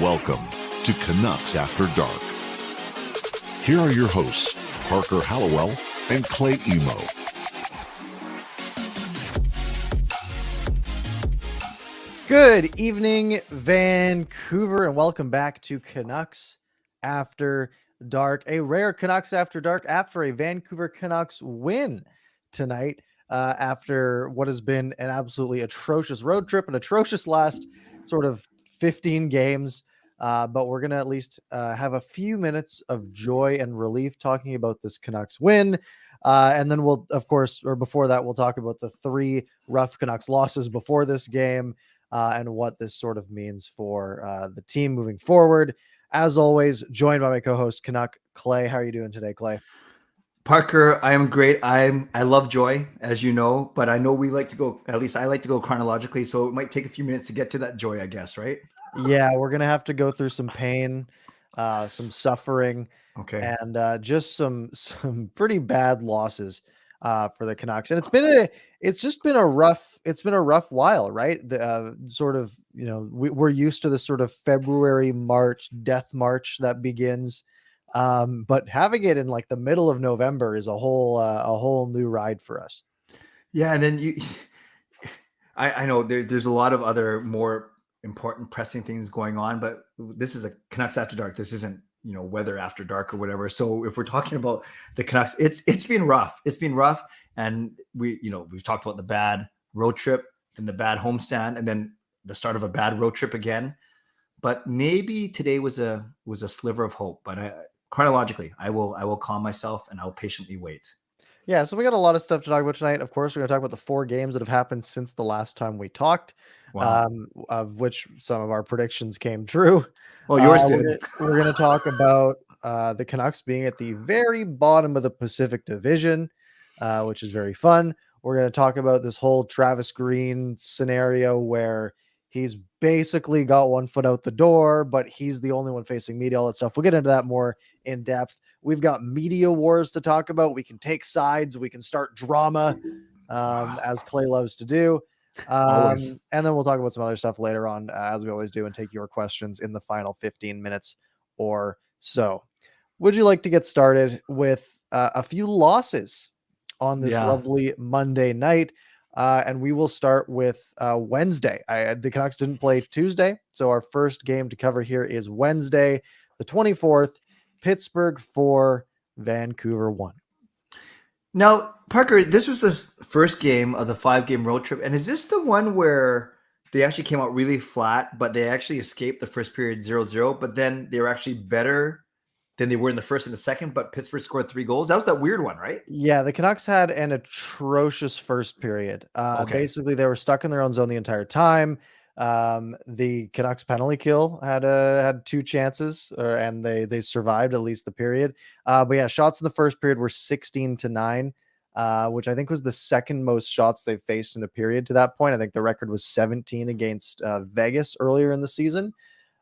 Welcome to Canucks After Dark. Here are your hosts, Parker Hallowell and Clay Emo. Good evening, Vancouver, and welcome back to Canucks After Dark, a rare Canucks After Dark after a Vancouver Canucks win tonight after what has been an absolutely atrocious road trip, an atrocious last sort of 15 games. But we're going to at least have a few minutes of joy and relief talking about this Canucks win. And then we'll, of course, or before that, we'll talk about the three rough Canucks losses before this game. And what this sort of means for the team moving forward. As always, joined by my co-host Canuck Clay. How are you doing today, Clay? Parker, I am great. I love joy, as you know, but I know we like to go, at least I like to go chronologically, so it might take a few minutes to get to that joy, I guess, right? Yeah, we're gonna have to go through some pain, some suffering, Okay. and just some pretty bad losses for the Canucks. And it's just been a rough while, right? The sort of, we're used to this sort of February, March death march that begins. But having it in like the middle of November is a whole new ride for us. Yeah, and then I know there's a lot of other more important pressing things going on, but this is a Canucks After Dark. This isn't, weather after dark or whatever. So if we're talking about the Canucks, it's been rough. It's been rough. And we've talked about the bad road trip and the bad homestand and then the start of a bad road trip again. But maybe today was a sliver of hope. But chronologically, I will calm myself and I'll patiently wait. Yeah, so we got a lot of stuff to talk about tonight. Of course, we're going to talk about the 4 games that have happened since the last time we talked, Wow. of which some of our predictions came true. Well, yours did. We're going to talk about the Canucks being at the very bottom of the Pacific Division, which is very fun. We're going to talk about this whole Travis Green scenario where he's basically got one foot out the door, but he's the only one facing media, all that stuff. We'll get into that more in depth. We've got media wars to talk about. We can take sides. We can start drama, as Clay loves to do. And then we'll talk about some other stuff later on, as we always do, and take your questions in the final 15 minutes or so. Would you like to get started with a few losses on this lovely Monday night? And we will start with Wednesday. The Canucks didn't play Tuesday, so our first game to cover here is Wednesday, the 24th. Pittsburgh 4, Vancouver 1. Now, Parker, this was the first game of the 5-game road trip. And is this the one where they actually came out really flat, but they actually escaped the first period 0-0, but then they were actually better than they were in the first and the second, but Pittsburgh scored 3 goals? That was that weird one, right? Yeah, the Canucks had an atrocious first period. Basically, they were stuck in their own zone the entire time. The Canucks penalty kill had 2 chances, and they survived at least the period. But yeah, shots in the first period were 16-9, which I think was the second most shots they've faced in a period to that point. I think the record was 17 against Vegas earlier in the season.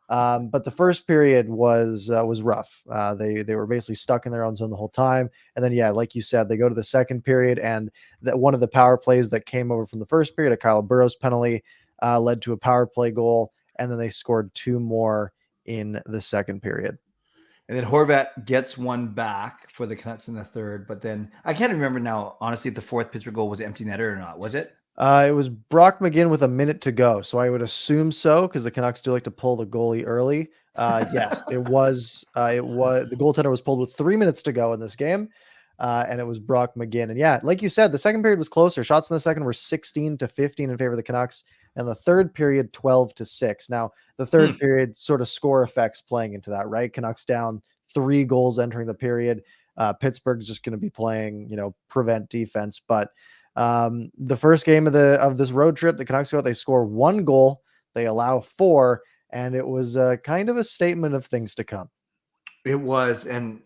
But the first period was rough. They were basically stuck in their own zone the whole time. And then, yeah, like you said, they go to the second period, and that one of the power plays that came over from the first period, a Kyle Burroughs penalty, led to a power play goal, and then they scored 2 more in the second period. And then Horvat gets one back for the Canucks in the third, but then I can't remember now, honestly, if the fourth Pittsburgh goal was empty netter or not. Was it? It was Brock McGinn with a minute to go, so I would assume so, because the Canucks do like to pull the goalie early. Yes, it was. The goaltender was pulled with 3 minutes to go in this game, and it was Brock McGinn. And yeah, like you said, the second period was closer. Shots in the second were 16-15 in favor of the Canucks, and the third period 12-6. Now, the third period sort of score effects playing into that, right? Canucks down 3 goals entering the period. Pittsburgh's just going to be playing, prevent defense, but. The first game of this road trip, the Canucks go out, they score 1 goal, they allow 4, and it was kind of a statement of things to come. It was, and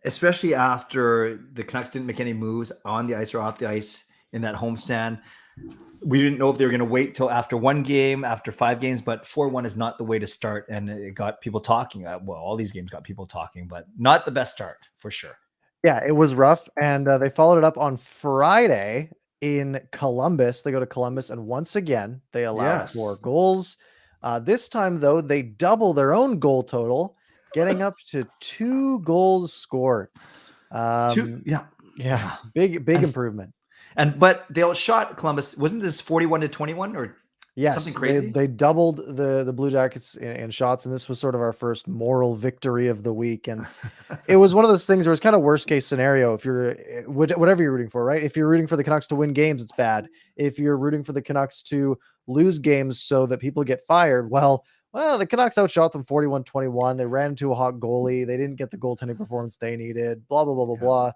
especially after the Canucks didn't make any moves on the ice or off the ice in that homestand. We didn't know if they were going to wait till after 1 game, after 5 games, but 4-1 is not the way to start, and it got people talking. Well, all these games got people talking, but not the best start for sure. Yeah, it was rough, and they followed it up on Friday in Columbus. They go to Columbus, and once again, they allow 4 goals. This time, though, they double their own goal total, getting up to 2 goals scored. Two, yeah, Yeah, yeah, big and improvement. but they outshot Columbus. Wasn't this 41-21 or something Yes, crazy? they doubled the Blue Jackets in shots, and this was sort of our first moral victory of the week. And it was one of those things where it's kind of worst case scenario. If you're whatever you're rooting for, right? If you're rooting for the Canucks to win games, it's bad. If you're rooting for the Canucks to lose games so that people get fired, well, the Canucks outshot them 41-21. They ran into a hot goalie. They didn't get the goaltending performance they needed. Blah blah blah blah Yeah.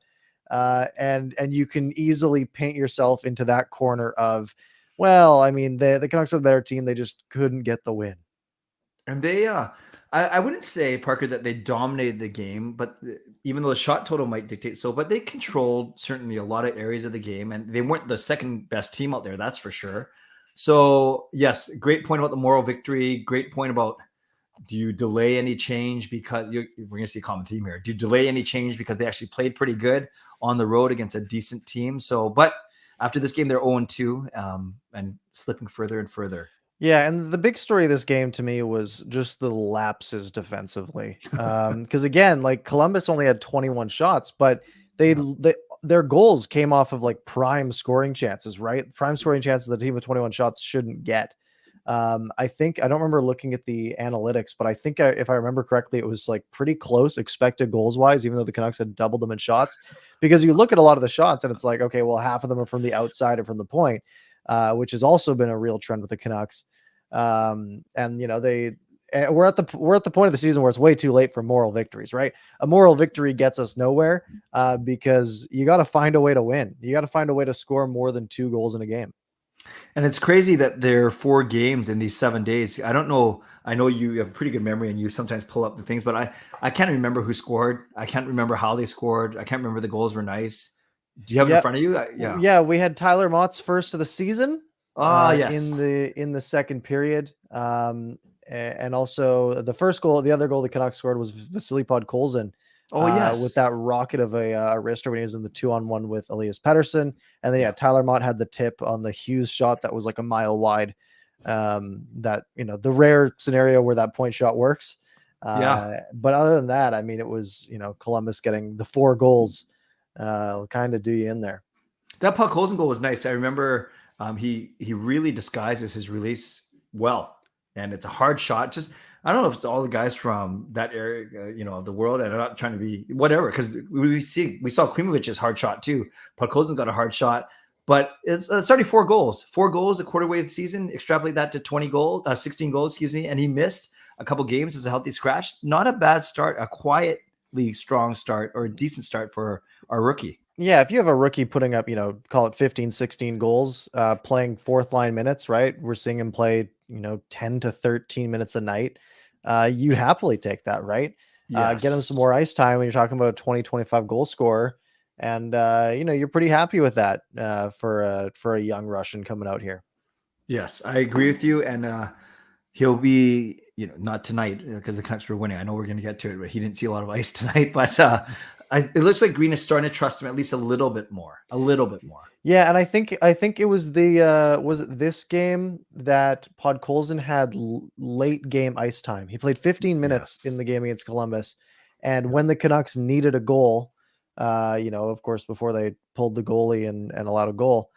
blah. And you can easily paint yourself into that corner of, well, I mean, the Canucks are the better team. They just couldn't get the win. And they, I wouldn't say, Parker, that they dominated the game, but even though the shot total might dictate so, but they controlled certainly a lot of areas of the game, and they weren't the second best team out there, that's for sure. So, yes, great point about the moral victory. Great point about, do you delay any change because we're going to see a common theme here. Do you delay any change because they actually played pretty good on the road against a decent team? So, but after this game, they're 0-2 and slipping further and further. Yeah, and the big story of this game to me was just the lapses defensively. Because again, like Columbus only had 21 shots, but their goals came off of like prime scoring chances, right? Prime scoring chances the team with 21 shots shouldn't get. I think I don't remember looking at the analytics, but I think if I remember correctly, it was like pretty close expected goals wise, even though the Canucks had doubled them in shots. Because you look at a lot of the shots and it's like, okay, well, half of them are from the outside or from the point, which has also been a real trend with the Canucks. And you know, we're at the point of the season where it's way too late for moral victories, right? A moral victory gets us nowhere, because you got to find a way to win. You got to find a way to score more than 2 goals in a game. And it's crazy that there are 4 games in these 7 days. I don't know. I know you have a pretty good memory and you sometimes pull up the things, but I can't remember who scored. I can't remember how they scored. I can't remember the goals were nice. Do you have it in front of you? Yeah. Yeah, we had Tyler Mott's first of the season. Yes. In the second period. And also the first goal, the other goal the Canucks scored was Vasily Podkolzin. Yes. With that rocket of a wrister when he was in the 2-on-1 with Elias Pettersson. And then, Tyler Mott had the tip on the Hughes shot that was like a mile wide. That, you know, the rare scenario where that point shot works. But other than that, I mean, it was, you know, Columbus getting the 4 goals kind of do you in there. That Podkolzin goal was nice. I remember he really disguises his release well. And it's a hard shot. Just, I don't know if it's all the guys from that area, you know, of the world. And I'm not trying to be whatever, because we saw Klimovic's hard shot too. Podkolzin got a hard shot, but it's already 4 goals. 4 goals a quarter way of the season. Extrapolate that to 16 goals, excuse me. And he missed a couple games as a healthy scratch. Not a bad start, a quietly strong start, or a decent start for our rookie. Yeah, if you have a rookie putting up, you know, call it 15, 16 goals, playing 4th line minutes, right? We're seeing him play, you know, 10 to 13 minutes a night. You'd happily take that, right? Yes. Get him some more ice time when you're talking about a 20, 25 goal scorer. And, you know, you're pretty happy with that for a young Russian coming out here. Yes, I agree with you. And he'll be, you know, not tonight because the Canucks were winning. I know we're going to get to it, but he didn't see a lot of ice tonight. But it looks like Green is starting to trust him at least a little bit more. Yeah, and I think it was was it this game that Podkolzin had late game ice time. He played 15 minutes in the game against Columbus, and when the Canucks needed a goal, you know, of course, before they pulled the goalie and allowed a goal.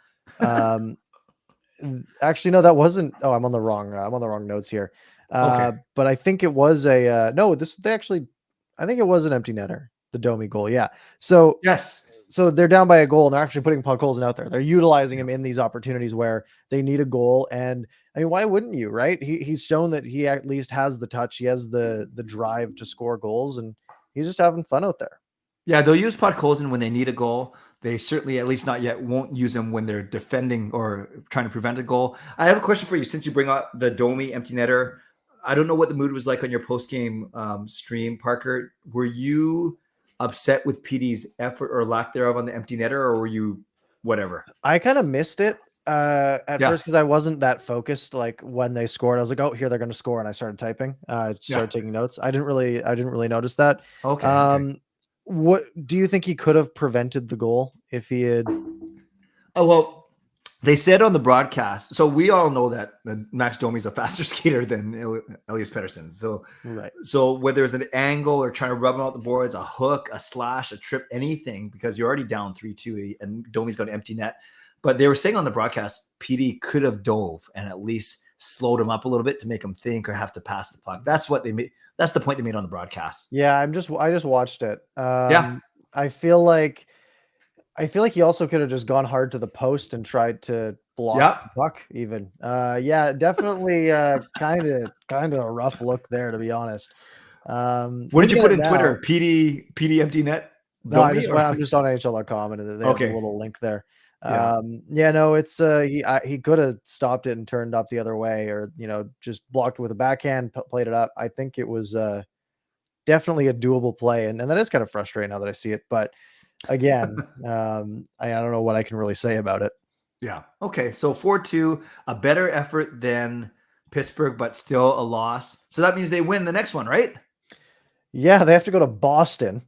Actually, no, that wasn't. Oh, I'm on the wrong notes here. Okay. But I think it was a no. I think it was an empty netter. The Domi goal, yeah. So yes, so they're down by a goal, and they're actually putting Podkolzin out there. They're utilizing him in these opportunities where they need a goal. And I mean, why wouldn't you, right? He's shown that he at least has the touch, he has the drive to score goals, and he's just having fun out there. Yeah, they'll use Podkolzin when they need a goal. They certainly, at least not yet, won't use him when they're defending or trying to prevent a goal. I have a question for you, since you bring up the Domi empty netter. I don't know what the mood was like on your post-game stream, Parker. Were you upset with PD's effort or lack thereof on the empty netter, or were you whatever? I kind of missed it at first because I wasn't that focused. Like when they scored, I was like, "Oh, here they're going to score," and I started typing. I started taking notes. I didn't really notice that. Okay. What do you think he could have prevented the goal if he had? Oh, well, They said on the broadcast, so we all know that Max Domi's a faster skater than Elias Pettersson. So whether it's an angle or trying to rub him out the boards, a hook, a slash, a trip, anything, because you're already down 3-2 and Domi's got an empty net. But they were saying on the broadcast, PD could have dove and at least slowed him up a little bit to make him think or have to pass the puck. That's what they made. That's the point they made on the broadcast. Yeah, I just watched it. I feel like he also could have just gone hard to the post and tried to block the puck even. Definitely kind of a rough look there, to be honest. What did you put in Twitter? PD empty net? No, I'm just on NHL.com and they have a little link there. It's he could have stopped it and turned up the other way, or just blocked with a backhand, played it up. I think it was definitely a doable play, and that is kind of frustrating now that I see it, but again, I don't know what I can really say about it. Yeah. Okay. So 4-2, a better effort than Pittsburgh, but still a loss. So that means they win the next one, right? Yeah, they have to go to Boston,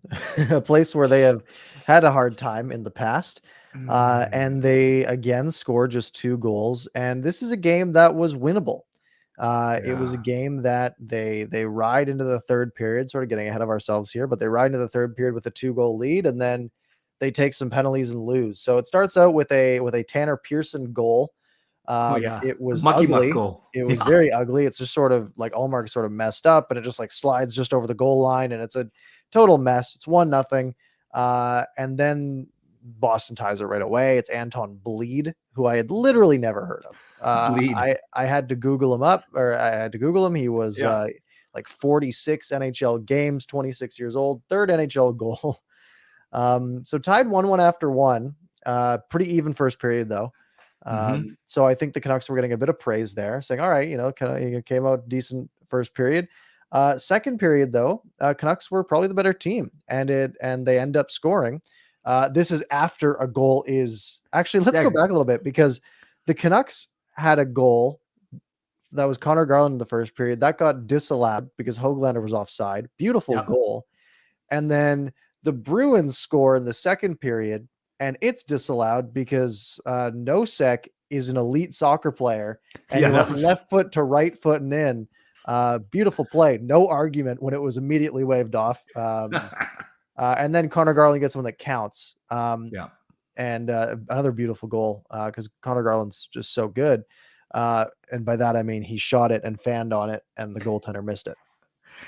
a place where they have had a hard time in the past. And they again score just 2 goals. And this is a game that was winnable. It was a game that they ride into the third period, sort of getting ahead of ourselves here, but they ride into the third period with a 2-goal lead, and then they take some penalties and lose. So it starts out with a Tanner Pearson goal. It was ugly. It was very ugly. It's just sort of like Allmark sort of messed up, and it just like slides just over the goal line, and it's a total mess. It's 1-0. And then Boston ties it right away. It's Anton Bleed, who I had literally never heard of. I had to Google him up, or I had to Google him. He was like 46 NHL games, 26 years old, 3rd NHL goal. So tied 1-1 after 1. Pretty even first period though. So I think the Canucks were getting a bit of praise there, saying, all right, kind of came out decent first period. Second period though, Canucks were probably the better team, and they end up scoring. This is after a goal is actually, let's go back a little bit, because the Canucks had a goal that was Connor Garland in the first period that got disallowed because Höglander was offside. Beautiful goal. And then the Bruins score in the second period, and it's disallowed because Nosek is an elite soccer player, and he went left foot to right foot and in. Beautiful play. No argument when it was immediately waved off. And then Connor Garland gets one that counts. And another beautiful goal because Connor Garland's just so good. And by that, I mean he shot it and fanned on it, and the goaltender missed it.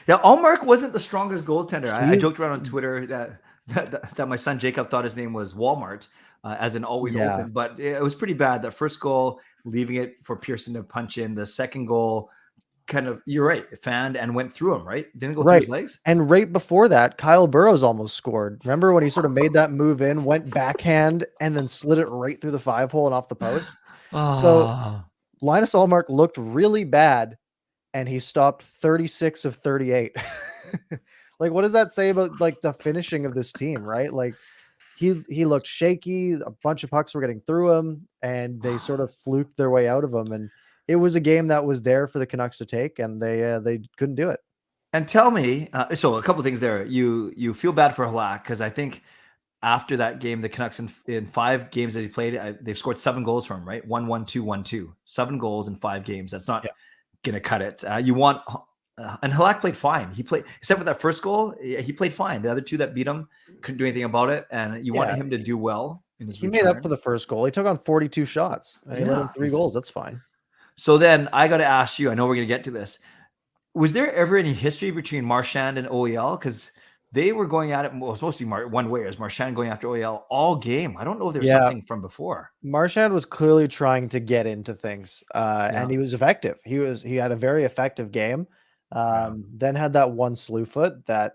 Yeah, Allmark wasn't the strongest goaltender. I joked around on Twitter that my son Jacob thought his name was Walmart, as in always open. But it was pretty bad. The first goal, leaving it for Pearson to punch in. The second goal, kind of, you're right, fanned and went through him, right? Didn't go through his legs. And right before that, Kyle Burroughs almost scored. Remember when he sort of made that move in, went backhand, and then slid it right through the 5-hole and off the post? So Linus Allmark looked really bad, and he stopped 36 of 38. Like, what does that say about like the finishing of this team, right? Like he looked shaky. A bunch of pucks were getting through him, and they sort of fluked their way out of him. And it was a game that was there for the Canucks to take, and they couldn't do it. And tell me, so a couple of things there. You feel bad for Halak, because I think after that game, the Canucks in 5 games that he played, they've scored 7 goals from him, right? 1-1-2, 1-2, 7 goals in 5 games. That's not gonna cut it. You want, and Halak played fine. He played, except for that first goal, he played fine. The other 2 that beat him couldn't do anything about it, and you wanted him to do well in his return. Made up for the first goal. He took on 42 shots, and he let in 3 goals. That's fine. So then I got to ask you, I know we're going to get to this. Was there ever any history between Marchand and OEL? Because they were going at it, well, it's mostly one way, is Marchand going after OEL all game. I don't know if there's something from before. Marchand was clearly trying to get into things, and he was effective. He had a very effective game. Then had that one slew foot that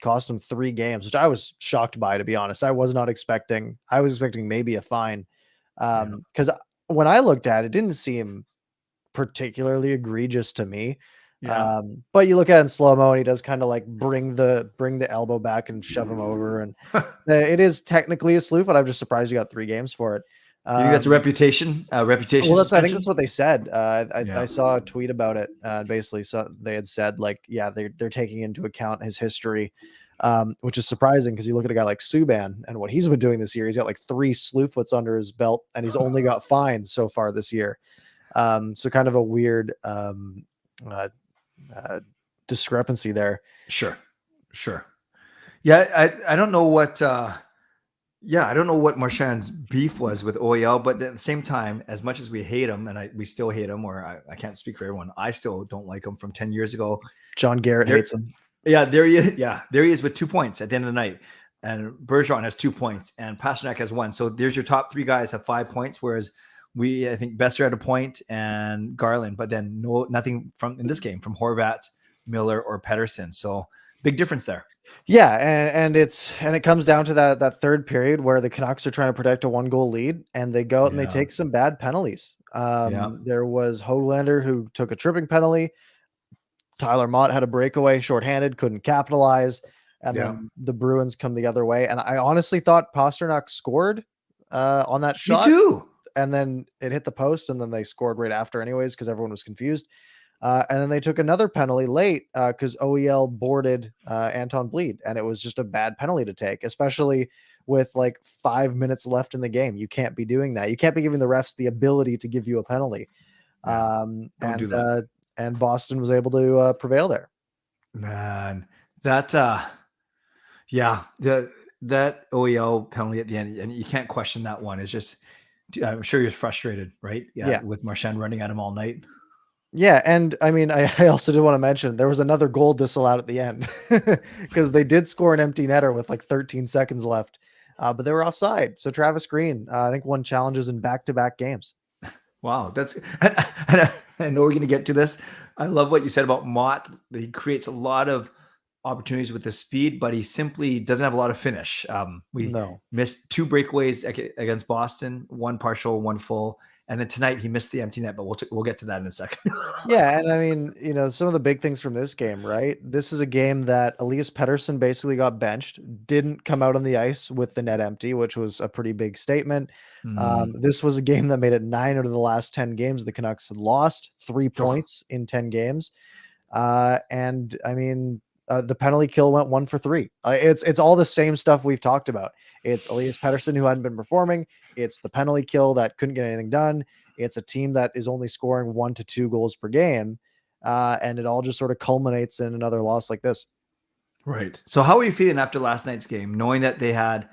cost him 3 games, which I was shocked by, to be honest. I was expecting maybe a fine. Because when I looked at it, it didn't seem particularly egregious to me. But you look at it in slow-mo, and he does kind of like bring the elbow back and shove him over, and it is technically a slew, but I'm just surprised you got 3 games for it. You think that's a reputation? Well, I think that's what they said. I saw a tweet about it. Basically, so they had said like, they're taking into account his history. which is surprising because you look at a guy like Subban and what he's been doing this year. He's got like 3 Slewfoots under his belt, and he's only got fines so far this year. So kind of a weird discrepancy there. Sure. Yeah, I don't know what I don't know what Marchand's beef was with OEL, but at the same time, as much as we hate him, and we still hate him, or I can't speak for everyone, I still don't like him from 10 years ago. John Garrett hates him. Yeah, there he is. Yeah, there he is with 2 points at the end of the night. And Bergeron has 2 points and Pasternak has 1. So there's your top 3 guys have 5 points, whereas I think Besser had a point and Garland, but then nothing from in this game from Horvat, Miller, or Pettersson. So big difference there. Yeah, and it comes down to that third period where the Canucks are trying to protect a 1-goal lead, and they go out and they take some bad penalties. There was Höglander who took a tripping penalty. Tyler Mott had a breakaway, shorthanded, couldn't capitalize, and then the Bruins come the other way. And I honestly thought Pasternak scored on that shot. Me too. And then it hit the post, and then they scored right after anyways because everyone was confused. And then they took another penalty late because OEL boarded Anton Bleed, and it was just a bad penalty to take, especially with like 5 minutes left in the game. You can't be doing that. You can't be giving the refs the ability to give you a penalty. And Boston was able to prevail there. Man, that that OEL penalty at the end, and you can't question that one. It's just, I'm sure you're frustrated, right? Yeah. With Marchand running at him all night. Yeah, and I mean, I also did want to mention there was another goal disallowed at the end because they did score an empty netter with like 13 seconds left, but they were offside. So Travis Green, I think, won challenges in back-to-back games. Wow, that's. I know we're going to get to this. I love what you said about Mott. He creates a lot of opportunities with the speed, but he simply doesn't have a lot of finish. We missed 2 breakaways against Boston, 1 partial, 1 full. And then tonight he missed the empty net, but we'll get to that in a second. Yeah, and I mean, some of the big things from this game, right? This is a game that Elias Pettersson basically got benched, didn't come out on the ice with the net empty, which was a pretty big statement. This was a game that made it 9 out of the last 10 games the Canucks had lost, 3 points in 10 games. And I mean, the penalty kill went 1 for 3. It's all the same stuff we've talked about. It's Elias Pettersson who hadn't been performing. It's the penalty kill that couldn't get anything done. It's a team that is only scoring 1 to 2 goals per game. And it all just sort of culminates in another loss like this. Right. So how are you feeling after last night's game, knowing that they had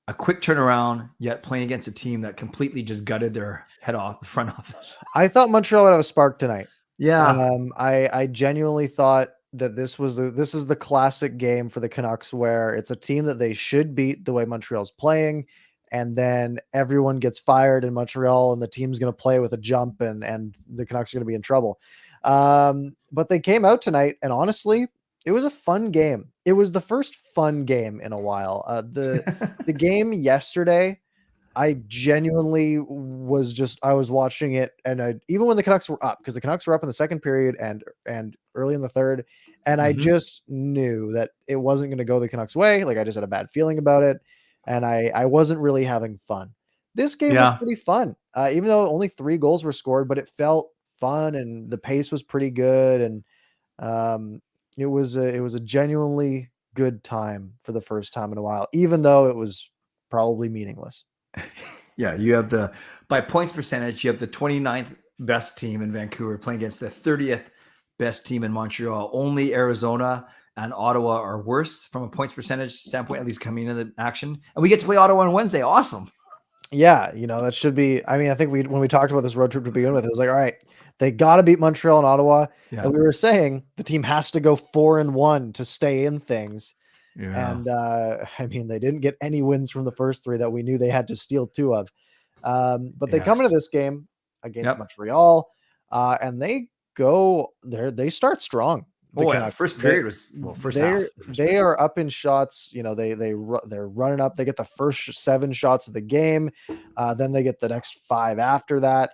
a quick turnaround, yet playing against a team that completely just gutted their head off the front office? I thought Montreal would have a spark tonight. Yeah. I genuinely thought that this is the classic game for the Canucks where it's a team that they should beat the way Montreal's playing, and then everyone gets fired in Montreal and the team's going to play with a jump and the Canucks are going to be in trouble. But they came out tonight, and honestly, it was a fun game. It was the first fun game in a while. The game yesterday, I genuinely I was watching it, and even when the Canucks were up, because the Canucks were up in the second period and early in the third, and I just knew that it wasn't going to go the Canucks' way. Like, I just had a bad feeling about it, and I wasn't really having fun. This game was pretty fun, even though only 3 goals were scored, but it felt fun, and the pace was pretty good, and it was a genuinely good time for the first time in a while, even though it was probably meaningless. Yeah, you have by points percentage, you have the 29th best team in Vancouver playing against the 30th best team in Montreal. Only Arizona and Ottawa are worse from a points percentage standpoint, at least coming into the action. And we get to play Ottawa on Wednesday. Awesome. Yeah, that should be. I mean, I think when we talked about this road trip to begin with, it was like, all right, they got to beat Montreal and Ottawa. Yeah. And we were saying the team has to go 4-1 to stay in things. Yeah. And I mean, they didn't get any wins from the first 3 that we knew they had to steal 2 of. But they come into this game against Montreal, and they start strong. First period was first half. They are up in shots. They're running up. They get the first 7 shots of the game. Then they get the next 5 after that.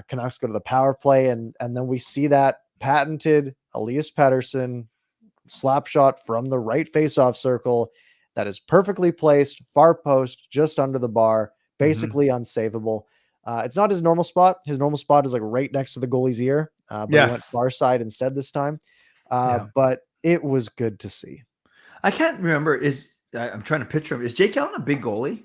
Canucks go to the power play, and then we see that patented Elias Pettersson slap shot from the right faceoff circle that is perfectly placed, far post, just under the bar, basically unsavable. It's not his normal spot. His normal spot is like right next to the goalie's ear, but he went far side instead this time. But it was good to see. I can't remember. I'm trying to picture him. Is Jake Allen a big goalie?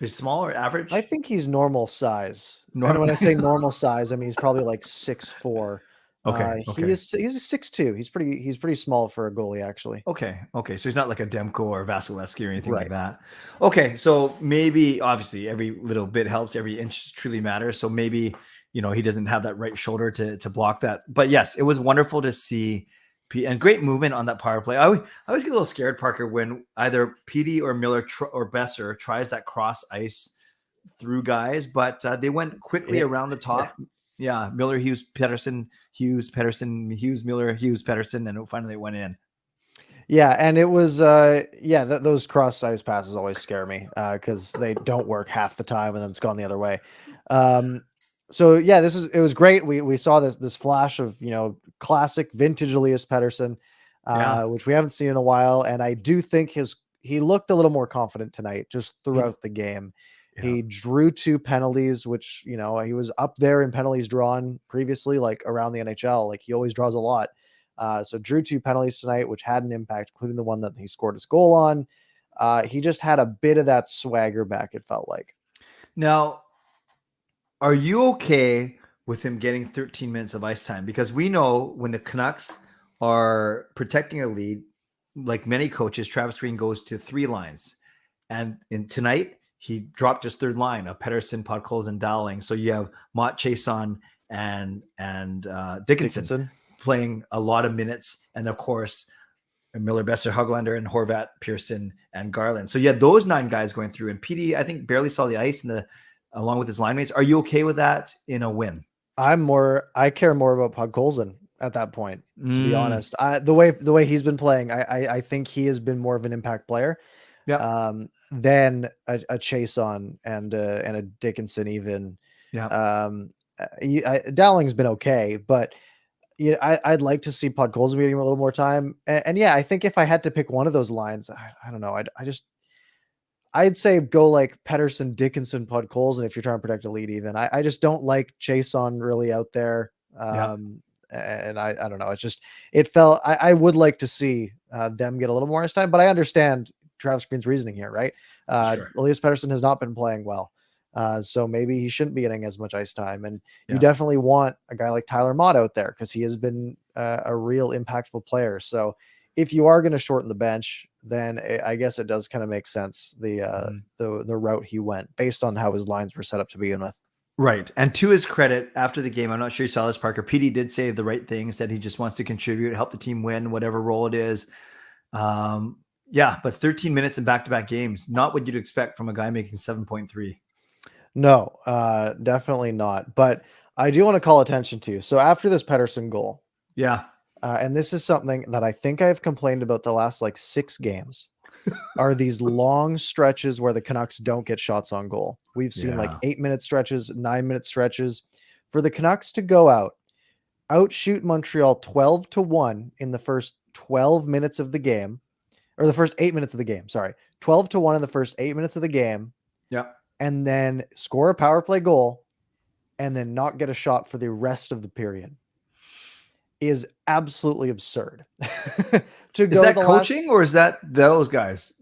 Is small or average? I think he's normal size. And when Normal. I say normal size, I mean he's probably like 6'4". Okay. He's a 6'2". He's pretty small for a goalie, actually. Okay. So he's not like a Demko or Vasilevsky or anything like Right. that. Okay. So maybe, obviously, every little bit helps. Every inch truly matters. So maybe, he doesn't have that right shoulder to block that. But yes, it was wonderful to see, and great movement on that power play. I always get a little scared, Parker, when either Petey or Miller or Besser tries that cross ice through guys, but they went quickly around the top. Yeah. Miller, Hughes, Pedersen, Hughes, Miller, Hughes, Pedersen, and finally it went in. Yeah, and it was those cross size passes always scare me because they don't work half the time and then it's gone the other way. So yeah, it was great. We saw this flash of classic vintage Elias Pettersson, which we haven't seen in a while, and I do think he looked a little more confident tonight just throughout the game. Yeah. He drew 2 penalties, which he was up there in penalties drawn previously, like around the NHL. Like he always draws a lot. So drew 2 penalties tonight, which had an impact, including the one that he scored his goal on. He just had a bit of that swagger back, it felt like. Now, are you okay with him getting 13 minutes of ice time? Because we know when the Canucks are protecting a lead, like many coaches, Travis Green goes to 3 lines. And tonight, he dropped his 3rd line of Pedersen, Podkolzin, and Dowling. So you have Mott, Chason, and Dickinson playing a lot of minutes. And of course, Miller, Besser, Hoglander, and Horvat, Pearson, and Garland. So you had those 9 guys going through. And PD, I think, barely saw the ice along with his line mates. Are you okay with that in a win? I care more about Podkolzin at that point, to be honest. The way he's been playing, I think he has been more of an impact player. Yeah. Than a Chason and a Dickinson even. Yeah. Dowling's been okay, but I'd like to see Podkolzin getting a little more time. And yeah, I think if I had to pick one of those lines, I don't know. I'd say go like Pedersen, Dickinson, Podkolzin if you're trying to protect a lead. Even I just don't like Chason really out there. And I don't know. I would like to see them get a little more ice time, but I understand Travis Green's reasoning here, right? Sure. Elias Pettersson has not been playing well. So maybe he shouldn't be getting as much ice time. And you definitely want a guy like Tyler Mott out there because he has been a real impactful player. So if you are going to shorten the bench, then I guess it does kind of make sense, the route he went based on how his lines were set up to begin with. Right. And to his credit, after the game, I'm not sure you saw this, Parker, PD did say the right thing, said he just wants to contribute, help the team win, whatever role it is. Yeah, but 13 minutes in back-to-back games, not what you'd expect from a guy making 7.3. No, definitely not. But I do want to call attention to. So after this Pettersson goal, and this is something that I think I've complained about the last 6 games, are these long stretches where the Canucks don't get shots on goal. We've seen 8-minute stretches, 9-minute stretches. For the Canucks to go outshoot Montreal 12-1 in the first 12 minutes of the game. Or the first 8 minutes of the game, sorry. 12-1 in the first 8 minutes of the game. Yeah. And then score a power play goal and then not get a shot for the rest of the period is absolutely absurd. Is that coaching or is that those guys?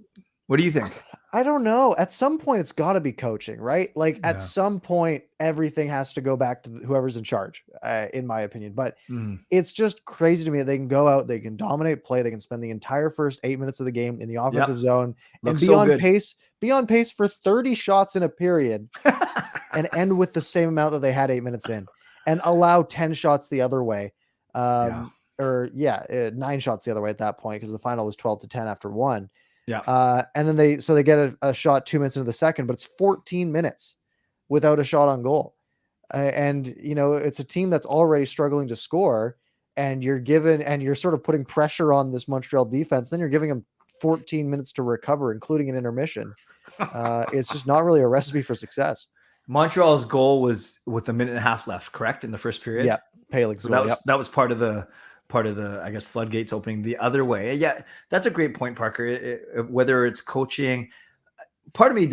What do you think? I don't know. At some point, it's got to be coaching, right? At some point, everything has to go back to whoever's in charge, in my opinion. But it's just crazy to me that they can go out, they can dominate play, they can spend the entire first 8 minutes of the game in the offensive zone and be on pace for 30 shots in a period and end with the same amount that they had 8 minutes in and allow 10 shots the other way. 9 shots the other way at that point because the final was 12-10 after 1. Yeah. And then they get a shot 2 minutes into the second, but it's 14 minutes without a shot on goal. And it's a team that's already struggling to score and you're sort of putting pressure on this Montreal defense. Then you're giving them 14 minutes to recover, including an intermission. It's just not really a recipe for success. Montreal's goal was with a minute and a half left, correct? In the first period. Yeah. Palik's goal. That was part of the, I guess, floodgates opening the other way. Yeah, that's a great point, Parker. Whether it's coaching, part of me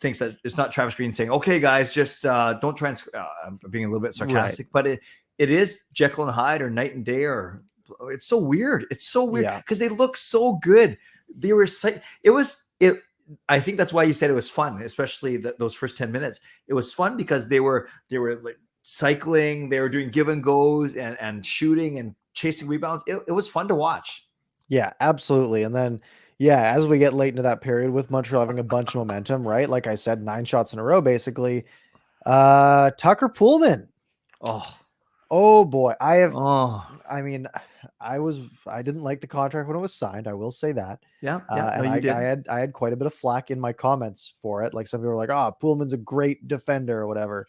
thinks that it's not Travis Green saying, "Okay, guys, just don't try and." I'm being a little bit sarcastic, but it is Jekyll and Hyde or night and day, or it's so weird. It's so weird because they look so good. they were it. I think that's why you said it was fun, especially those first 10 minutes. It was fun because they were like cycling, they were doing give and goes and shooting and chasing rebounds. It was fun to watch. Yeah, absolutely. And then, yeah, as we get late into that period with Montreal having a bunch of momentum, right? Like I said, 9 shots in a row, basically. Tucker Poolman. Oh, Oh boy. oh, I mean, I didn't like the contract when it was signed. I will say that. yeah. No, And you did. I had quite a bit of flack in my comments for it. Like some people were like, "Oh, Poolman's a great defender" or whatever.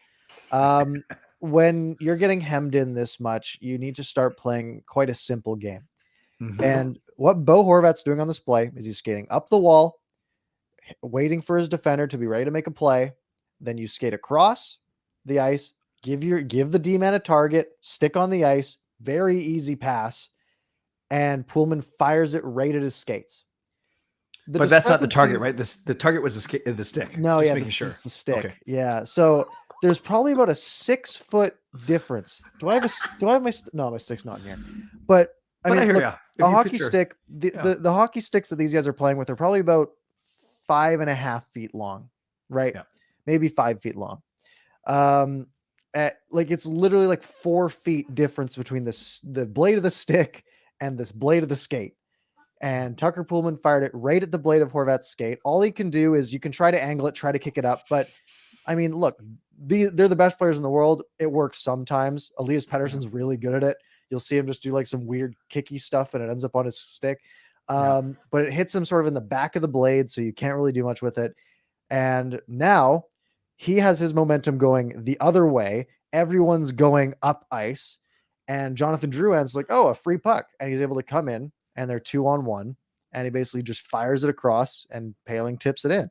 Um, when you're getting hemmed in this much, you need to start playing quite a simple game. Mhm. And what Bo Horvat's doing on this play is he's skating up the wall, waiting for his defender to be ready to make a play. Then you skate across the ice, give the D man a target, stick on the ice, very easy pass, and Pullman fires it right at his skates. The But that's not the discrepancy, target, right? The target was the stick. no, Just yeah, making this sure. is the stick. Okay. Yeah, so there's probably about a 6-foot difference. Do I have no, my stick's not in here. But I But I mean, hear look, ya. If a you hockey picture- stick, Yeah. the hockey sticks that these guys are playing with are probably about 5.5 feet long, right? Yeah. Maybe 5 feet long. Like it's literally like 4 feet difference between the blade of the stick and this blade of the skate. And Tucker Pullman fired it right at the blade of Horvat's skate. All he can do is you can try to angle it, try to kick it up, but I mean, look, they're the best players in the world. It works sometimes. Elias Pettersson's really good at it. You'll see him just do like some weird kicky stuff and it ends up on his stick. But it hits him sort of in the back of the blade, so you can't really do much with it. And now he has his momentum going the other way. Everyone's going up ice. And Jonathan Drouin's like, oh, a free puck. And he's able to come in and they're 2-on-1. And he basically just fires it across and Paling tips it in.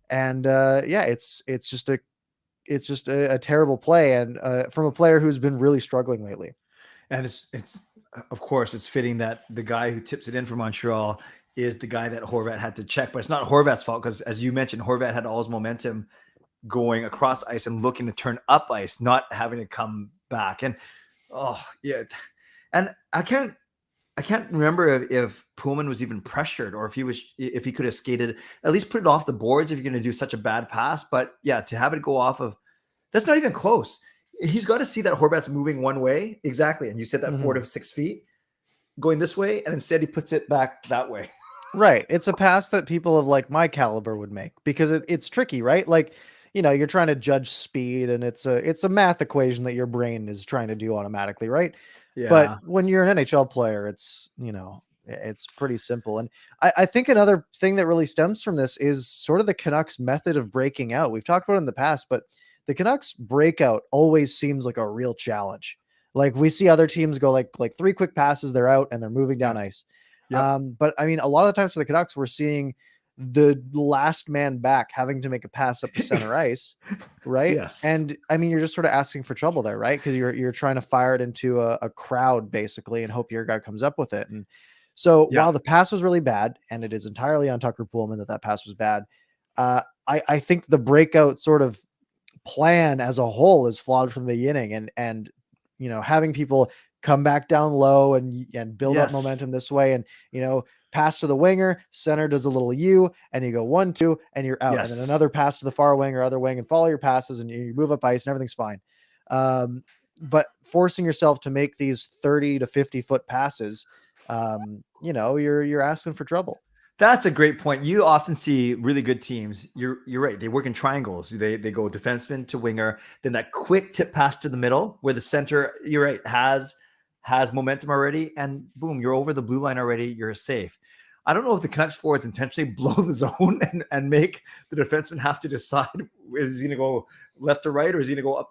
And yeah, it's just a terrible play. And from a player who's been really struggling lately. And it's of course it's fitting that the guy who tips it in for Montreal is the guy that Horvat had to check, but it's not Horvat's fault because, as you mentioned, Horvat had all his momentum going across ice and looking to turn up ice, not having to come back. And oh yeah, and I can't remember if Pullman was even pressured or if he could have skated, at least put it off the boards if you're going to do such a bad pass. But yeah, to have it go off of, that's not even close. He's got to see that Horvat's moving one way. Exactly. And you said that 4 to 6 feet going this way. And instead he puts it back that way. Right. It's a pass that people of like my caliber would make because it's tricky, right? Like, you know, you're trying to judge speed and it's a math equation that your brain is trying to do automatically, right? Yeah. But when you're an NHL player, it's, you know, it's pretty simple. And I think another thing that really stems from this is sort of the Canucks method of breaking out. We've talked about it in the past, but the Canucks breakout always seems like a real challenge. Like we see other teams go like 3 quick passes, they're out and they're moving down ice. Yep. But I mean, a lot of the times for the Canucks, we're seeing the last man back having to make a pass up the center ice, right? Yes. And I mean, you're just sort of asking for trouble there, right? Because you're trying to fire it into a crowd basically and hope your guy comes up with it. And so while the pass was really bad, and it is entirely on Tucker Poolman that pass was bad, I think the breakout sort of plan as a whole is flawed from the beginning. And you know, having people come back down low and build up momentum this way, and you know, pass to the winger, center does a little U, and you go 1-2, and you're out. And then another pass to the far wing or other wing, and follow your passes, and you move up ice, and everything's fine. But forcing yourself to make these 30 to 50 foot passes, you know, you're asking for trouble. That's a great point. You often see really good teams. You're right. They work in triangles. They go defenseman to winger, then that quick tip pass to the middle where the center, you're right, has momentum already, and boom, you're over the blue line already. You're safe. I don't know if the Canucks forwards intentionally blow the zone and make the defenseman have to decide, is he going to go left or right, or is he going to go up?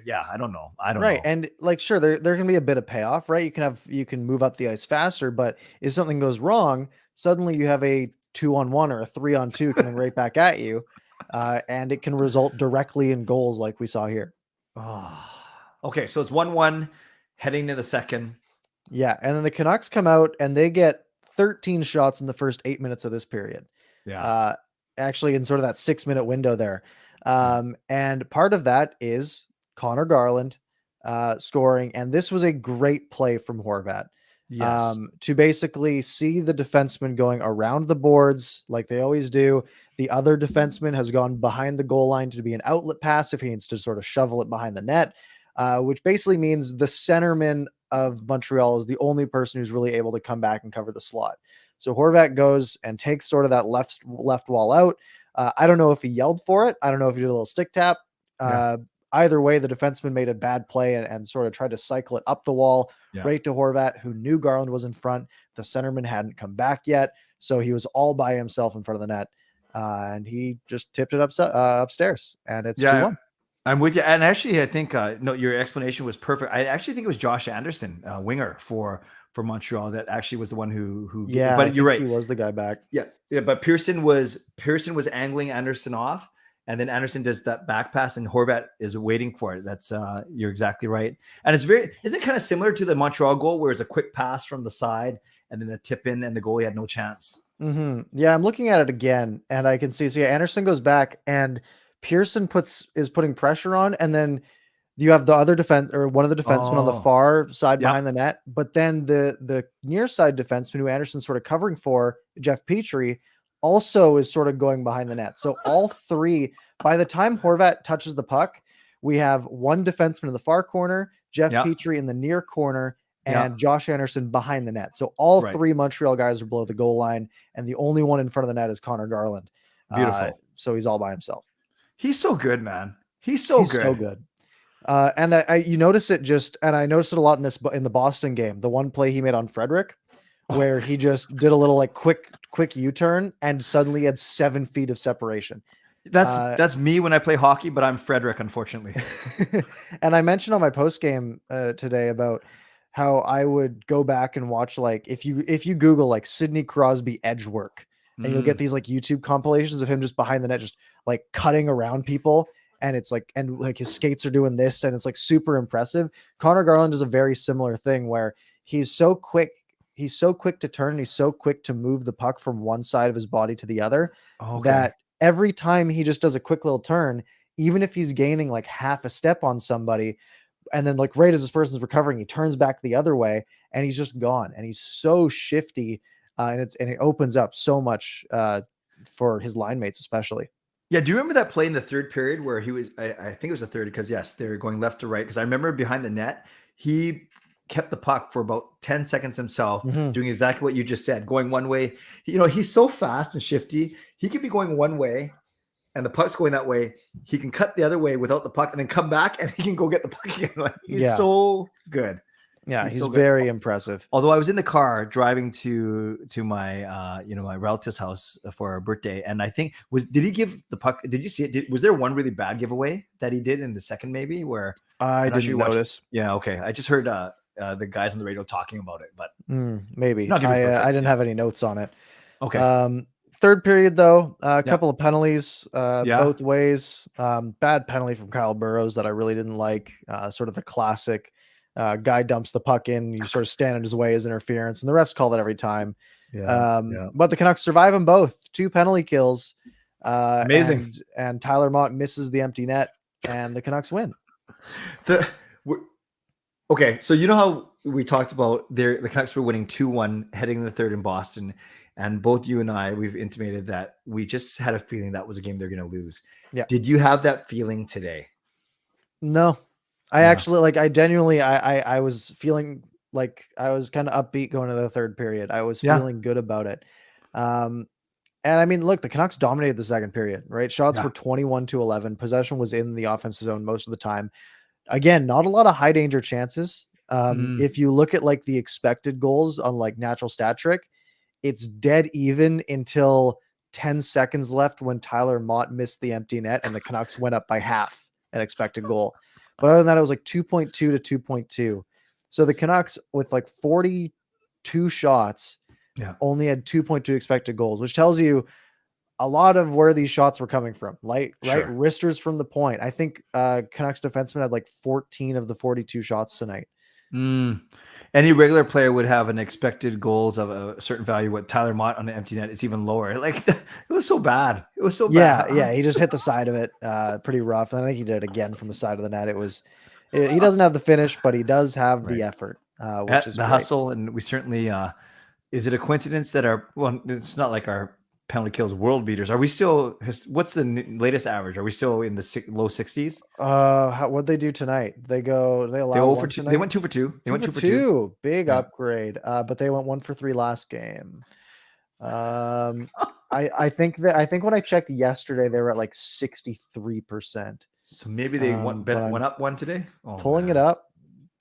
Yeah, I don't know. Right. And like, sure, there can be a bit of payoff, right? You can move up the ice faster, but if something goes wrong, suddenly you have a 2-on-1 or a 3-on-2 coming right back at you. And it can result directly in goals like we saw here. Oh, okay. So it's 1-1 heading to the second. Yeah. And then the Canucks come out and they get 13 shots in the first 8 minutes of this period. Yeah. Actually in sort of that 6-minute window there. And part of that is Connor Garland scoring. And this was a great play from Horvat. Yes. to basically see the defenseman going around the boards like they always do. The other defenseman has gone behind the goal line to be an outlet pass if he needs to sort of shovel it behind the net, which basically means the centerman of Montreal is the only person who's really able to come back and cover the slot. So Horvat goes and takes sort of that left wall out. I don't know if he yelled for it. I don't know if he did a little stick tap. Yeah. Either way, the defenseman made a bad play and sort of tried to cycle it up the wall Yeah. right to Horvat, who knew Garland was in front. The centerman hadn't come back yet, so he was all by himself in front of the net, and he just tipped it upstairs, and it's 2-1. I'm with you. And actually, I think no, your explanation was perfect. I actually think it was Josh Anderson, winger for Montreal, that actually was the one who. Yeah, but you're right. He was the guy back. Yeah. But Pearson was angling Anderson off, and then Anderson does that back pass, and Horvat is waiting for it. That's you're exactly right. And isn't it kind of similar to the Montreal goal where it's a quick pass from the side and then a tip in, and the goalie had no chance. Mm-hmm. Yeah, I'm looking at it again, and I can see. So yeah, Anderson goes back, and Pearson is putting pressure on, and then you have the other one of the defensemen on the far side behind the net, but then the near side defenseman who Anderson's sort of covering for, Jeff Petrie, also is sort of going behind the net. So all three, by the time Horvat touches the puck, we have one defenseman in the far corner, Jeff Petrie in the near corner, and Josh Anderson behind the net. So all three Montreal guys are below the goal line, and the only one in front of the net is Connor Garland. Beautiful. So he's all by himself. He's so good, man. He's so good. And you notice it and I noticed it a lot in the Boston game. The one play he made on Frederick, where he just did a little like quick U-turn and suddenly had 7 feet of separation. That's me when I play hockey, but I'm Frederick, unfortunately. And I mentioned on my post game today about how I would go back and watch, like, if you Google like Sidney Crosby edge work, and you'll get these like YouTube compilations of him just behind the net, just like cutting around people. And it's like, and like his skates are doing this, and it's like super impressive. Connor Garland does a very similar thing where he's so quick to turn, and he's so quick to move the puck from one side of his body to the other, that every time he just does a quick little turn, even if he's gaining like half a step on somebody, and then like right as this person's recovering, he turns back the other way, and he's just gone. And he's so shifty, and it opens up so much for his line mates, especially. Yeah, do you remember that play in the third period where he was, I think it was the third, because yes, they were going left to right, because I remember behind the net, he kept the puck for about 10 seconds himself, doing exactly what you just said, going one way. He's so fast and shifty. He could be going one way and the puck's going that way. He can cut the other way without the puck and then come back, and he can go get the puck again. Like, he's so good. Yeah, he's so very impressive. Although I was in the car driving to my my relative's house for a birthday, and I think did he give the puck? Did you see it? Was there one really bad giveaway that he did in the second, maybe, where I didn't notice? Yeah, okay. I just heard the guys on the radio talking about it, but maybe I didn't have any notes on it. Okay. Third period though, a couple of penalties both ways. Bad penalty from Kyle Burrows that I really didn't like. Sort of the classic. Guy dumps the puck in, you sort of stand in his way as interference, and the refs call that every time. But the Canucks survive them both. 2 penalty kills. Amazing. And Tyler Mott misses the empty net, and the Canucks win. Okay, so you know how we talked about the Canucks were winning 2-1 heading to the third in Boston, and both you and I, we've intimated that we just had a feeling that was a game they're going to lose. Yeah. Did you have that feeling today? No. Actually, I genuinely, I was feeling like I was kind of upbeat going to the third period. I was feeling good about it. And I mean, look, the Canucks dominated the second period, right? Shots were 21-11. Possession was in the offensive zone most of the time. Again, not a lot of high danger chances. If you look at like the expected goals on like natural stat trick, it's dead even until 10 seconds left when Tyler Mott missed the empty net and the Canucks went up by half an expected goal. But other than that, it was like 2.2 to 2.2. So the Canucks, with like 42 shots, only had 2.2 expected goals, which tells you a lot of where these shots were coming from. Right? Wristers from the point. I think Canucks defensemen had like 14 of the 42 shots tonight. Any regular player would have an expected goals of a certain value. What Tyler Mott on the empty net is even lower. Like, it was so bad. It was so bad. Yeah. He just hit the side of it pretty rough. And I think he did it again from the side of the net. He doesn't have the finish, but he does have the effort. which is the great. hustle. And we certainly, is it a coincidence that it's not like our penalty kills world beaters. Are we still, what's the latest average? Are we still in the low 60s? What'd they do tonight? They allow They one 2. tonight? They went 2 for 2. They went 2 for 2. Big Yeah. upgrade. But they went 1 for 3 last game. I think when I checked yesterday, they were at like 63%. So maybe they went up one today. Pulling it up.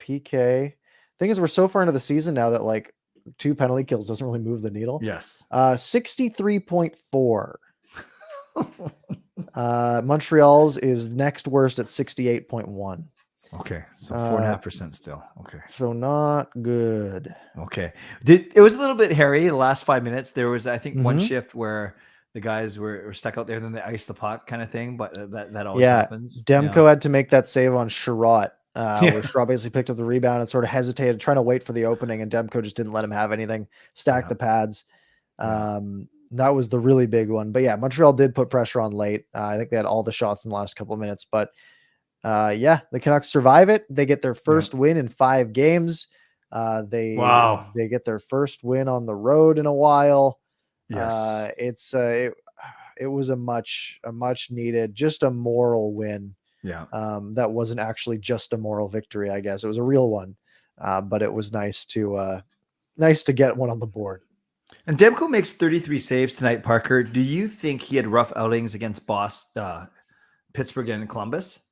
PK. Thing is, we're so far into the season now that like 2 penalty kills doesn't really move the needle. Yes. 63.4. Montreal's is next worst at 68.1. Okay, so 4.5% still. Okay, so not good. Okay, it was a little bit hairy the last 5 minutes. There was, I think, one shift where the guys were stuck out there, then they iced the puck kind of thing. But that always happens. Demko had to make that save on Sherratt, where Sherratt basically picked up the rebound and sort of hesitated, trying to wait for the opening, and Demko just didn't let him have anything. Stacked the pads. That was the really big one. But yeah, Montreal did put pressure on late. I think they had all the shots in the last couple of minutes. But the Canucks survive it. They get their first win in 5 games. They get their first win on the road in a while. Yes. It was a much needed, just a moral win. Yeah. That wasn't actually just a moral victory, I guess. It was a real one. But it was nice to get one on the board. And Demko makes 33 saves tonight, Parker. Do you think he had rough outings against Pittsburgh and Columbus?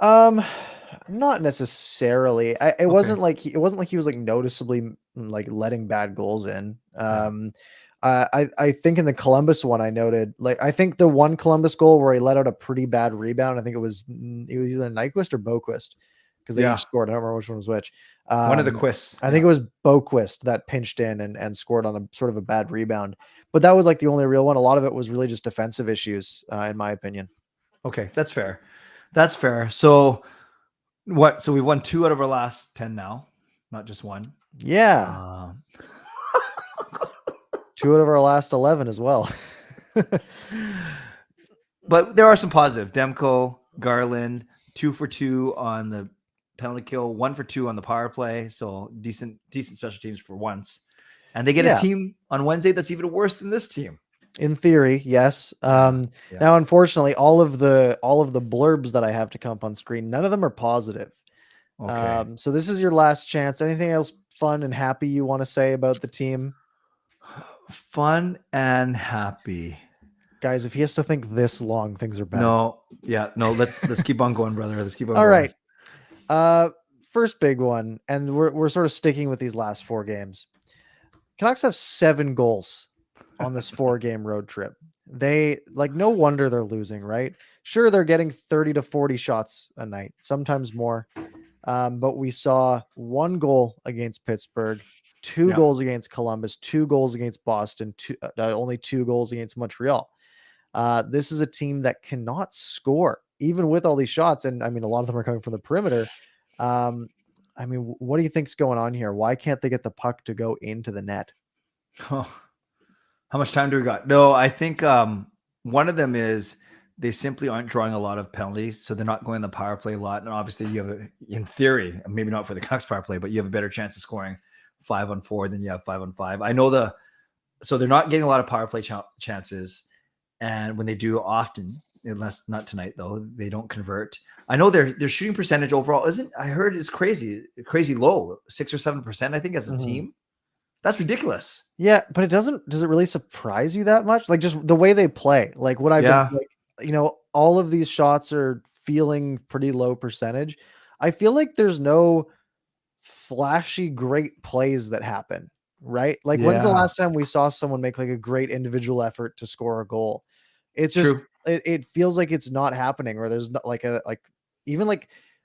Not necessarily. It wasn't like he was like noticeably like letting bad goals in. I think in the Columbus one, I noted, like, I think the one Columbus goal where he let out a pretty bad rebound, I think it was either Nyquist or Boquist, because they each scored. I don't remember which one was which. One of the Quists. I think it was Boquist that pinched in and scored on a sort of a bad rebound. But that was like the only real one. A lot of it was really just defensive issues, in my opinion. Okay, that's fair. That's fair. So what? So we've won 2 out of our last 10 now, not just 1. Yeah. 2 out of our last 11 as well. But there are some positive. Demko, Garland, 2 for 2 on the penalty kill, 1 for 2 on the power play. So decent special teams for once. And they get a team on Wednesday that's even worse than this team. In theory, yes. Now, unfortunately, all of the blurbs that I have to come up on screen, none of them are positive. Okay. So this is your last chance. Anything else fun and happy you want to say about the team? Fun and happy. Guys, if he has to think this long, things are bad. No. Let's keep on going, brother. Let's keep on All going. Right. First big one, and we're sort of sticking with these last 4 games. Canucks have 7 goals on this 4-game road trip. They, like, no wonder they're losing, right? Sure, they're getting 30 to 40 shots a night, sometimes more. But we saw 1 goal against Pittsburgh, 2 goals against Columbus, 2 goals against Boston, only 2 goals against Montreal. This is a team that cannot score, even with all these shots. And I mean, a lot of them are coming from the perimeter. I mean, what do you think's going on here? Why can't they get the puck to go into the net? Oh, how much time do we got? No, I think one of them is they simply aren't drawing a lot of penalties, so they're not going the power play a lot. And obviously, you have, in theory, maybe not for the Canucks power play, but you have a better chance of scoring 5-on-4 than you have 5-on-5. I know so they're not getting a lot of power play chances, and when they do, often, unless not tonight though, they don't convert. I know their shooting percentage overall I heard it's crazy low, 6 or 7%. I think as a team, that's ridiculous. Yeah, but does it really surprise you that much? Like, just the way they play, like what I've been like, all of these shots are feeling pretty low percentage. I feel like there's no flashy great plays that happen, right? Like, when's the last time we saw someone make like a great individual effort to score a goal? It's just, it feels like it's not happening, or there's not even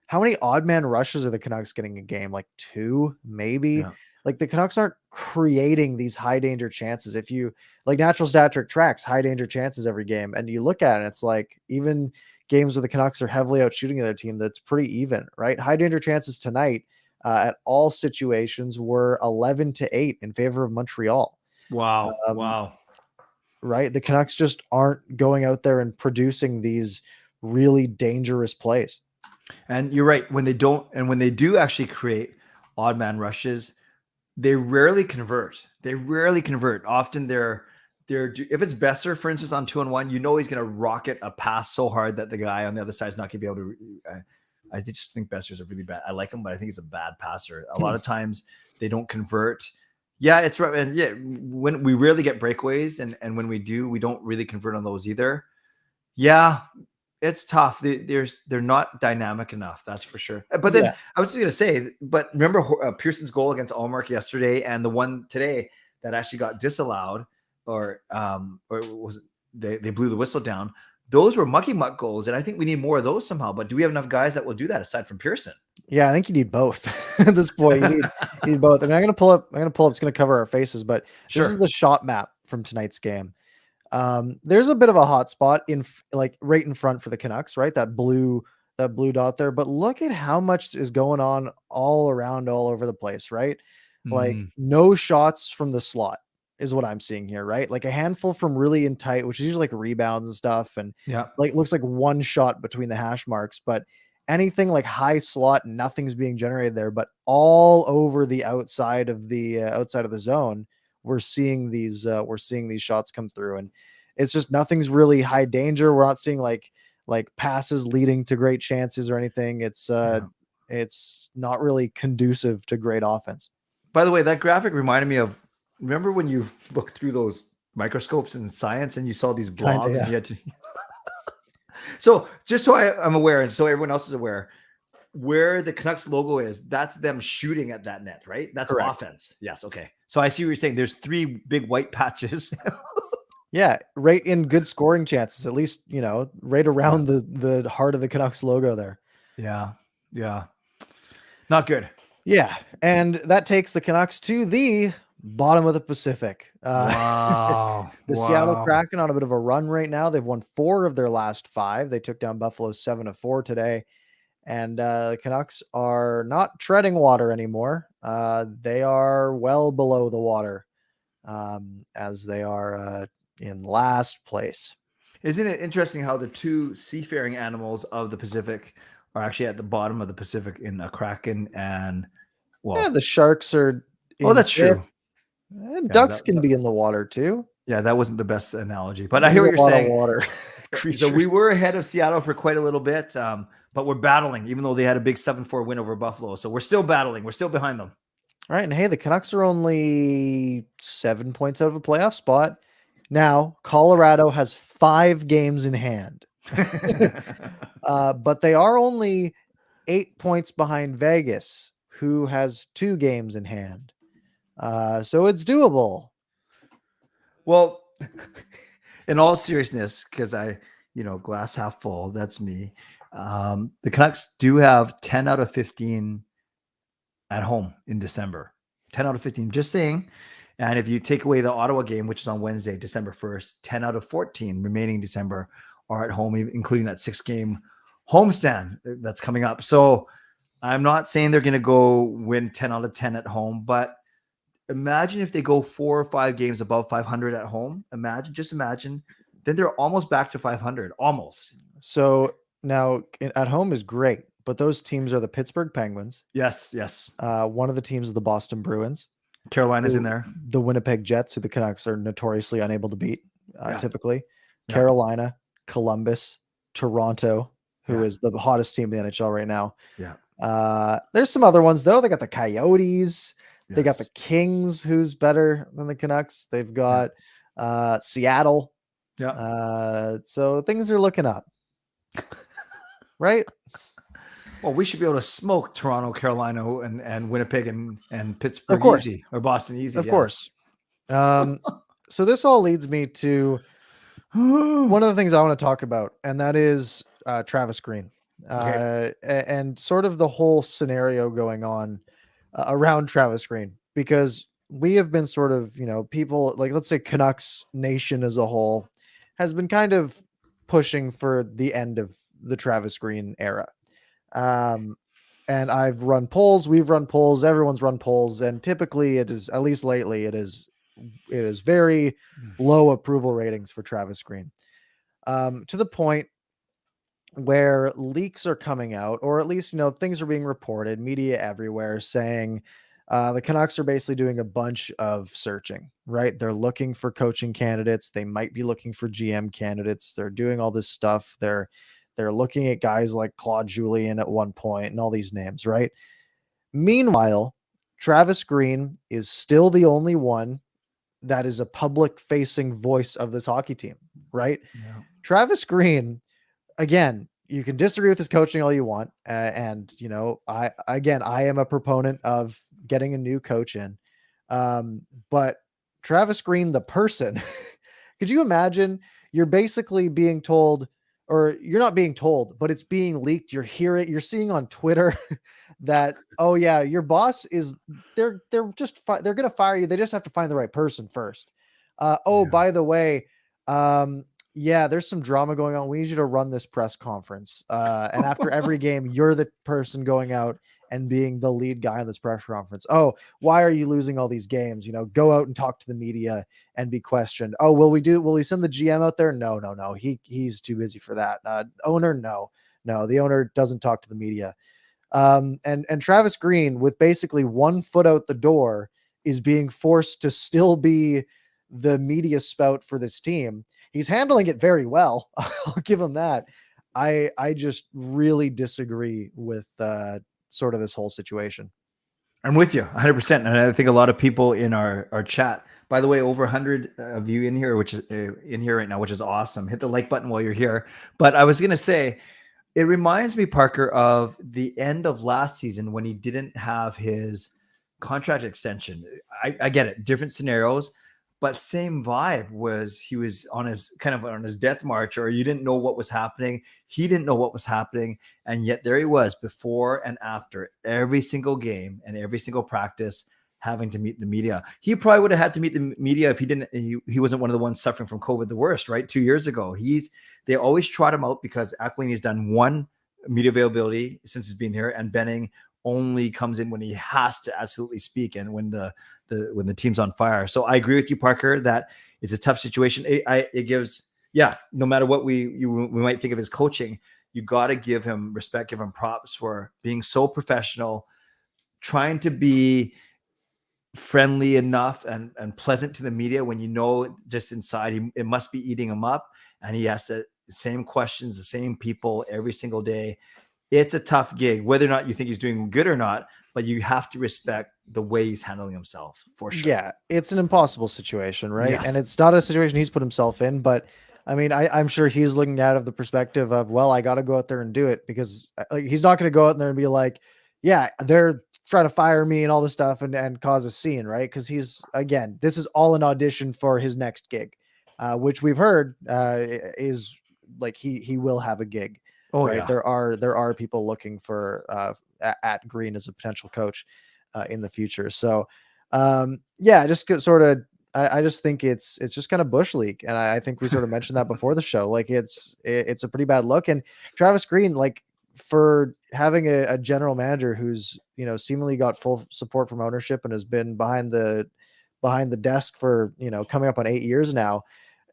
how many odd man rushes are the Canucks getting a game? Like 2, maybe. Yeah. Like, the Canucks aren't creating these high danger chances. If you like, natural stat trick tracks high danger chances every game, and you look at it, and it's like, even games where the Canucks are heavily out shooting the other team, that's pretty even, right? High danger chances tonight at all situations were 11-8 in favor of Montreal. Wow. Wow. Right. The Canucks just aren't going out there and producing these really dangerous plays. And you're right. When they do actually create, odd man rushes, they rarely convert. Often they're if it's Besser, for instance, on 2-on-1, he's going to rocket a pass so hard that the guy on the other side is not going to be able to. I just think Besser's a really bad. I like him, but I think he's a bad passer. A lot of times they don't convert. Yeah, it's right. And yeah, when we rarely get breakaways, and when we do, we don't really convert on those either. Yeah, it's tough. They're not dynamic enough. That's for sure. But then I was just gonna say, but remember Pearson's goal against Allmark yesterday, and the one today that actually got disallowed, or was they blew the whistle down. Those were mucky muck goals, and I think we need more of those somehow. But do we have enough guys that will do that aside from Pearson? Yeah, I think you need both at this point. You need both. I mean, I'm gonna pull up. It's gonna cover our faces, but this is the shot map from tonight's game. There's a bit of a hot spot right in front for the Canucks, right? That blue dot there. But look at how much is going on all over the place, right? Like no shots from the slot is what I'm seeing here, right? Like a handful from really in tight, which is usually like rebounds and stuff. And like looks like one shot between the hash marks, but anything like high slot, nothing's being generated there, but all over the outside of the zone, we're seeing these shots come through, and it's just nothing's really high danger. We're not seeing like passes leading to great chances or anything. It's not really conducive to great offense. By the way, that graphic reminded me of, remember when you looked through those microscopes in science and you saw these blobs? And you had to... So just so I'm aware, and so everyone else is aware, where the Canucks logo is, that's them shooting at that net, right? That's correct. Offense. Yes. Okay. So I see what you're saying. There's 3 big white patches. Yeah. Right. In good scoring chances, at least, right around the heart of the Canucks logo there. Yeah. Yeah. Not good. Yeah. And that takes the Canucks to the bottom of the Pacific. Wow. Seattle Kraken on a bit of a run right now. They've won 4 of their last 5. They took down Buffalo 7-4 today. And the Canucks are not treading water anymore. They are well below the water, as they are in last place. Isn't it interesting how the 2 seafaring animals of the Pacific are actually at the bottom of the Pacific in a Kraken and the sharks are. That's true. And ducks can be in the water too. Yeah, that wasn't the best analogy, but I hear what you're saying. Water. So we were ahead of Seattle for quite a little bit, but we're battling, even though they had a big 7-4 win over Buffalo. So we're still battling. We're still behind them. All right, and hey, the Canucks are only 7 points out of a playoff spot. Now, Colorado has 5 games in hand. But they are only 8 points behind Vegas, who has 2 games in hand. So it's doable. Well, in all seriousness, because glass half full, that's me. The Canucks do have 10 out of 15 at home in December. 10 out of 15, just saying. And if you take away the Ottawa game, which is on Wednesday, December 1st, 10 out of 14 remaining December are at home, including that 6-game homestand that's coming up. So I'm not saying they're going to go win 10 out of 10 at home, but imagine if they go 4 or 5 games above 500 at home. Just imagine. Then they're almost back to 500, almost. So now at home is great, but those teams are the Pittsburgh Penguins. Yes. One of the teams is the Boston Bruins. Carolina's in there. The Winnipeg Jets, who the Canucks are notoriously unable to beat, typically. Yeah. Carolina, Columbus, Toronto, who is the hottest team in the NHL right now. Yeah. There's some other ones, though. They got the Coyotes. Yes. They got the Kings, who's better than the Canucks. They've got Seattle. Yeah. So things are looking up. Right? Well, we should be able to smoke Toronto, Carolina, and Winnipeg and Pittsburgh, of course, easy, or Boston easy. Of course. So this all leads me to one of the things I want to talk about, and that is Travis Green, and sort of the whole scenario going on around Travis Green, because we have been sort of, people like, let's say Canucks Nation as a whole has been kind of pushing for the end of the Travis Green era. And I've run polls, we've run polls, everyone's run polls, and typically it is, at least lately, it is very low approval ratings for Travis Green. To the point where leaks are coming out, or at least, things are being reported, media everywhere saying the Canucks are basically doing a bunch of searching, right? They're looking for coaching candidates. They might be looking for GM candidates. They're doing all this stuff. They're looking at guys like Claude Julien at one point and all these names, right? Meanwhile, Travis Green is still the only one that is a public facing voice of this hockey team, right? Yeah. Travis Green, again, you can disagree with his coaching all you want. And, I am a proponent of getting a new coach in. But Travis Green, the person, could you imagine you're basically being told, or you're not being told, but it's being leaked. You're seeing on Twitter that, oh yeah, your boss is, they're they're going to fire you. They just have to find the right person first. Yeah. By the way, yeah, there's some drama going on. We need you to run this press conference. And after every game, you're the person going out and being the lead guy in this press conference. Oh, why are you losing all these games? Go out and talk to the media and be questioned. Oh, will we send the GM out there? No. He's too busy for that. Owner, no. The owner doesn't talk to the media. And Travis Green, with basically 1 foot out the door, is being forced to still be the media spout for this team. He's handling it very well. I'll give him that. I just really disagree with sort of this whole situation. I'm with you 100%. And I think a lot of people in our chat, by the way, over 100 of you in here, which is in here right now, which is awesome. Hit the like button while you're here. But I was going to say, it reminds me, Parker, of the end of last season when he didn't have his contract extension. I get it, different scenarios, but same vibe. Was he was on his death march, or you didn't know what was happening. He didn't know what was happening. And yet there he was before and after every single game and every single practice, having to meet the media. He probably would have had to meet the media if he wasn't one of the ones suffering from COVID the worst, right? 2 years ago. They always trot him out because Aquilini's done one media availability since he's been here, and Benning only comes in when he has to absolutely speak and when the team's on fire. So I agree with you, Parker, that it's a tough situation. It gives, no matter what we might think of his coaching, you got to give him respect, give him props for being so professional, trying to be friendly enough and pleasant to the media when just inside it must be eating him up, and he has the same questions, the same people every single day. It's a tough gig, whether or not you think he's doing good or not, but you have to respect the way he's handling himself, for sure. Yeah, it's an impossible situation, right? Yes. And it's not a situation he's put himself in, but I mean, I'm sure he's looking at it of the perspective of, well, I got to go out there and do it, because he's not going to go out there and be like, yeah, they're trying to fire me and all this stuff and cause a scene, right? Because this is all an audition for his next gig, which we've heard is like he will have a gig. Oh, right. yeah. There are people looking for at Green as a potential coach in the future. So just sort of, I just think it's just kind of bush league. And I think we sort of mentioned that before the show. Like it's a pretty bad look. And Travis Green, like, for having a general manager who's, seemingly got full support from ownership and has been behind the desk for, coming up on 8 years now.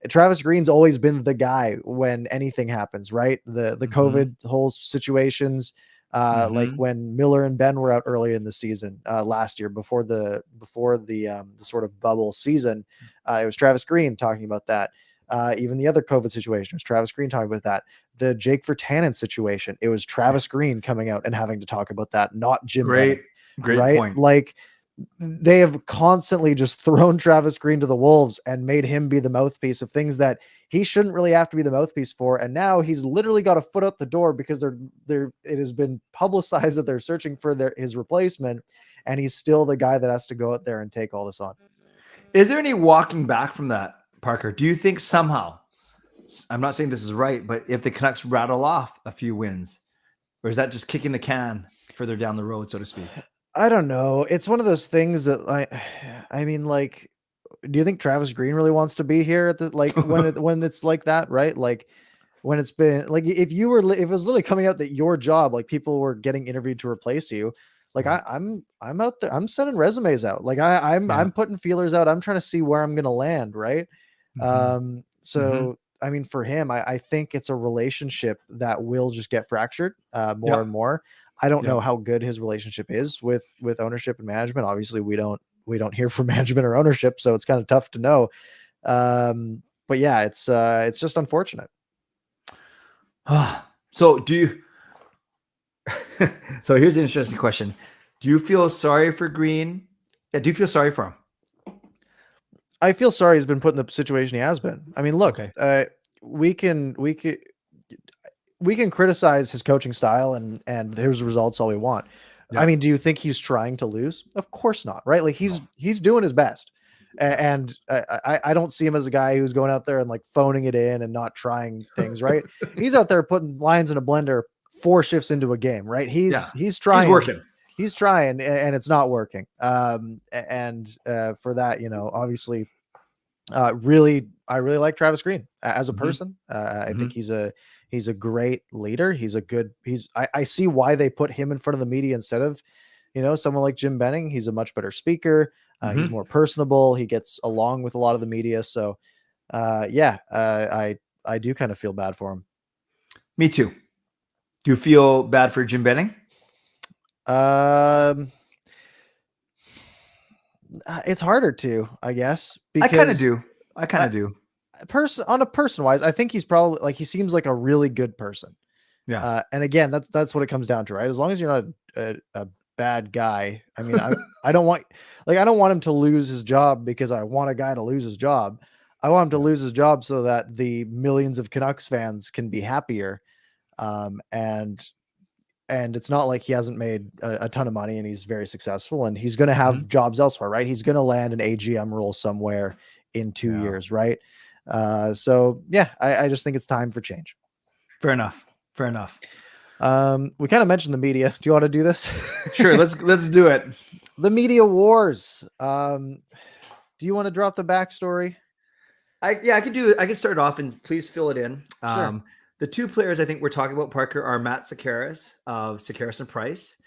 Travis Green's always been the guy when anything happens, right? The COVID whole situations, like when Miller and Ben were out early in the season last year before the sort of bubble season, it was Travis Green talking about that. Even the other COVID situation, it was Travis Green talking about that. The Jake Virtanen situation, it was Travis Green coming out and having to talk about that, not Jim Benning, great right? point. Like, they have constantly just thrown Travis Green to the wolves and made him be the mouthpiece of things that he shouldn't really have to be the mouthpiece for. And now he's literally got a foot out the door because it has been publicized that they're searching for his replacement, and he's still the guy that has to go out there and take all this on. Is there any walking back from that, Parker? Do you think somehow, I'm not saying this is right, but if the Canucks rattle off a few wins, or is that just kicking the can further down the road, so to speak? I don't know. It's one of those things that I mean, like, do you think Travis Green really wants to be here at the, like, when it's like that, right? Like, when it's been like, if it was literally coming out that your job, like, people were getting interviewed to replace you, like, I'm out there, I'm sending resumes out. Like, I'm putting feelers out. I'm trying to see where I'm going to land. Right. So I mean, for him, I think it's a relationship that will just get fractured more and more. I don't know how good his relationship is with ownership and management. Obviously, we don't hear from management or ownership, so it's kind of tough to know. But yeah, it's just unfortunate. So do you? So here's an interesting question: do you feel sorry for Green? Yeah, do you feel sorry for him? I feel sorry he's been put in the situation he has been. I mean, look, we can criticize his coaching style and his results all we want. Yeah. I mean, do you think he's trying to lose? Of course not, right? Like he's doing his best. And I don't see him as a guy who's going out there and like phoning it in and not trying things, right? He's out there putting lines in a blender 4 shifts into a game, right? He's trying. He's working. He's trying, and it's not working. For that, obviously, I really like Travis Green as a person. I think he's a great leader. I see why they put him in front of the media instead of, someone like Jim Benning. He's a much better speaker. He's more personable. He gets along with a lot of the media. So, I do kind of feel bad for him. Me too. Do you feel bad for Jim Benning? It's harder to, I guess. I kind of do. On a person wise, I think he's probably like, he seems like a really good person. Yeah. And again, that's what it comes down to, right? As long as you're not a bad guy. I mean, I don't want him to lose his job because I want a guy to lose his job. I want him to lose his job so that the millions of Canucks fans can be happier. And it's not like he hasn't made a ton of money and he's very successful and he's going to have jobs elsewhere, right? He's going to land an AGM role somewhere in 2 years, right? So yeah, I just think it's time for change. Fair enough. We kind of mentioned the media. Do you want to do this? Sure. Let's do it. The media wars. Do you want to drop the backstory? I can do it. I can start off and please fill it in. Sure. The 2 players I think we're talking about, Parker, are Matt Sekeres of Sekeres and Price,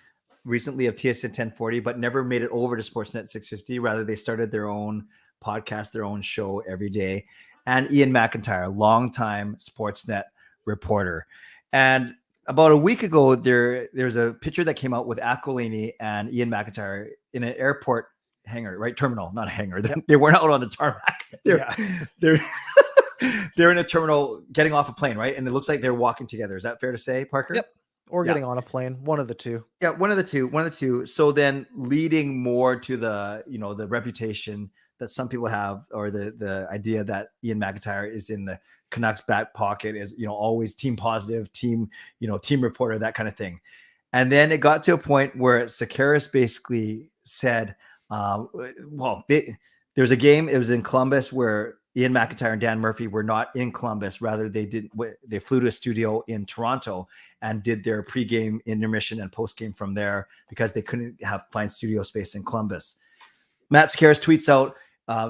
recently of TSN 1040, but never made it over to Sportsnet 650. Rather, they started their own podcast, their own show every day. And Ian McIntyre, longtime Sportsnet reporter. And about a week ago, there's a picture that came out with Aquilini and Ian McIntyre in an airport hangar, right? Terminal, not a hangar. Yep. They weren't out on the tarmac. They're in a terminal getting off a plane, right? And it looks like they're walking together. Is that fair to say, Parker? Yep. Or getting on a plane. One of the two. Yeah, one of the two. So then leading more to the, the reputation that some people have, or the idea that Ian McIntyre is in the Canucks back pocket, is, always team positive, team reporter, that kind of thing. And then it got to a point where Sekeres basically said, there's a game, it was in Columbus, where Ian McIntyre and Dan Murphy were not in Columbus. Rather, they flew to a studio in Toronto and did their pregame, intermission, and postgame from there because they couldn't find studio space in Columbus. Matt Sekeres tweets out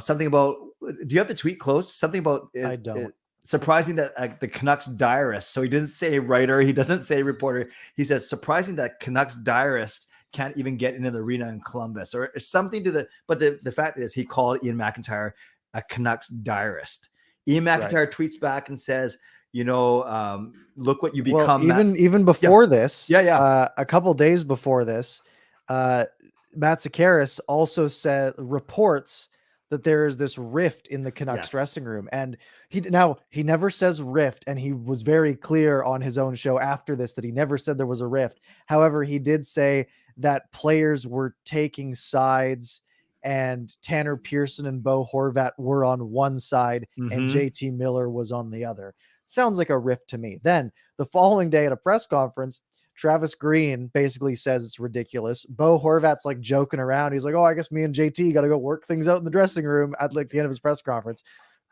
something about, do you have the tweet close? Something about I don't. Surprising that the Canucks diarist. So he didn't say writer. He doesn't say reporter. He says surprising that Canucks diarist can't even get into the arena in Columbus, or something to but the fact is he called Ian McIntyre a Canucks diarist. Ian McIntyre tweets back and says, look what you become. Well, even before this, a couple days before this, Matt Sekeres also reports that there is this rift in the Canucks dressing room, and he never says rift, and he was very clear on his own show after this that he never said there was a rift. However, he did say that players were taking sides, and Tanner Pearson and Bo Horvat were on one side and JT Miller was on the other. Sounds like a rift to me. Then the following day at a press conference, Travis Green basically says it's ridiculous. Bo Horvat's like joking around. He's like, oh, I guess me and JT got to go work things out in the dressing room at like the end of his press conference.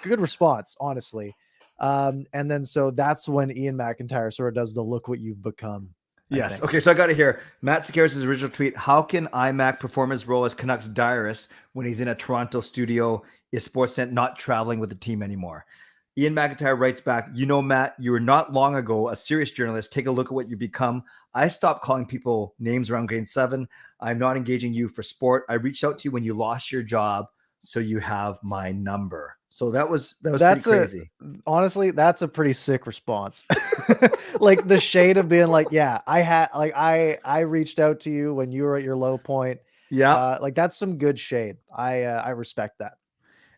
Good response, honestly. And then so that's when Ian McIntyre sort of does the look what you've become. Yes. Okay. So I got it here. Matt Sekeres' original tweet: how can iMac perform his role as Canucks diarist when he's in a Toronto studio? Is Sportsnet not traveling with the team anymore? Ian McIntyre writes back, Matt, you were not long ago a serious journalist. Take a look at what you become. I stopped calling people names around Game 7. I'm not engaging you for sport. I reached out to you when you lost your job, so you have my number. So that was That's pretty crazy. honestly, that's a pretty sick response. Like the shade of being like, yeah, I reached out to you when you were at your low point. Yeah. Like that's some good shade. I respect that.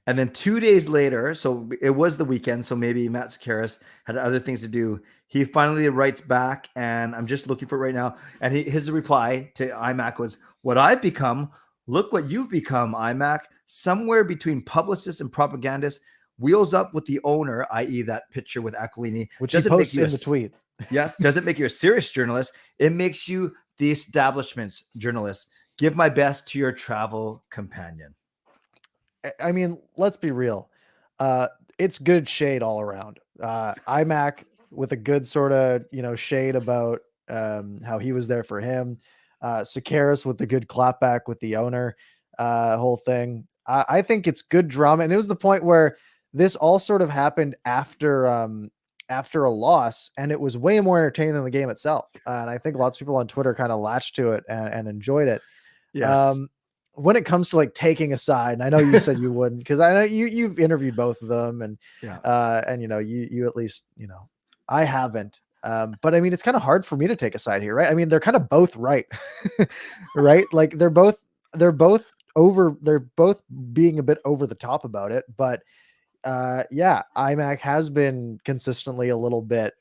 And then 2 days later, so it was the weekend, so maybe Matt Sekeres had other things to do. He finally writes back, and I'm just looking for it right now. And his reply to iMac was, "What I've become, look what you've become, iMac. Somewhere between publicist and propagandist, wheels up with the owner, i.e., that picture with Aquilini. Which he Doesn't make posts you in the tweet. Yes, doesn't make you a serious journalist. It makes you the establishment's journalist. Give my best to your travel companion." I mean, let's be real. Uh, it's good shade all around. iMac with a good sort of, shade about how he was there for him. Sekeres with the good clapback with the owner, whole thing. I think it's good drama. And it was the point where this all sort of happened after a loss, and it was way more entertaining than the game itself. And I think lots of people on Twitter kind of latched to it and enjoyed it. Yes. When it comes to like taking a side, and I know you said you wouldn't, because I know you've interviewed both of them, and Yeah. and you at least, I haven't. But I mean, it's kind of hard for me to take a side here, right? I mean, they're kind of both right, right? Like they're both being a bit over the top about it, but yeah, iMac has been consistently a little bit,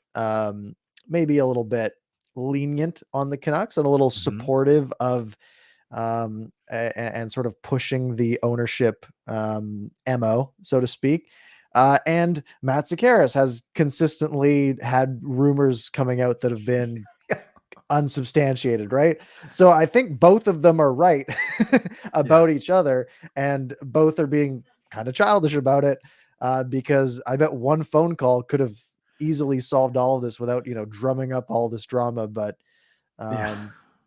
maybe a little bit lenient on the Canucks and a little supportive of and sort of pushing the ownership MO, so to speak. And Matt Sekeres has consistently had rumors coming out that have been unsubstantiated, right? So I think both of them are right about each other, and both are being kind of childish about it, because I bet one phone call could have easily solved all of this without, drumming up all this drama. But I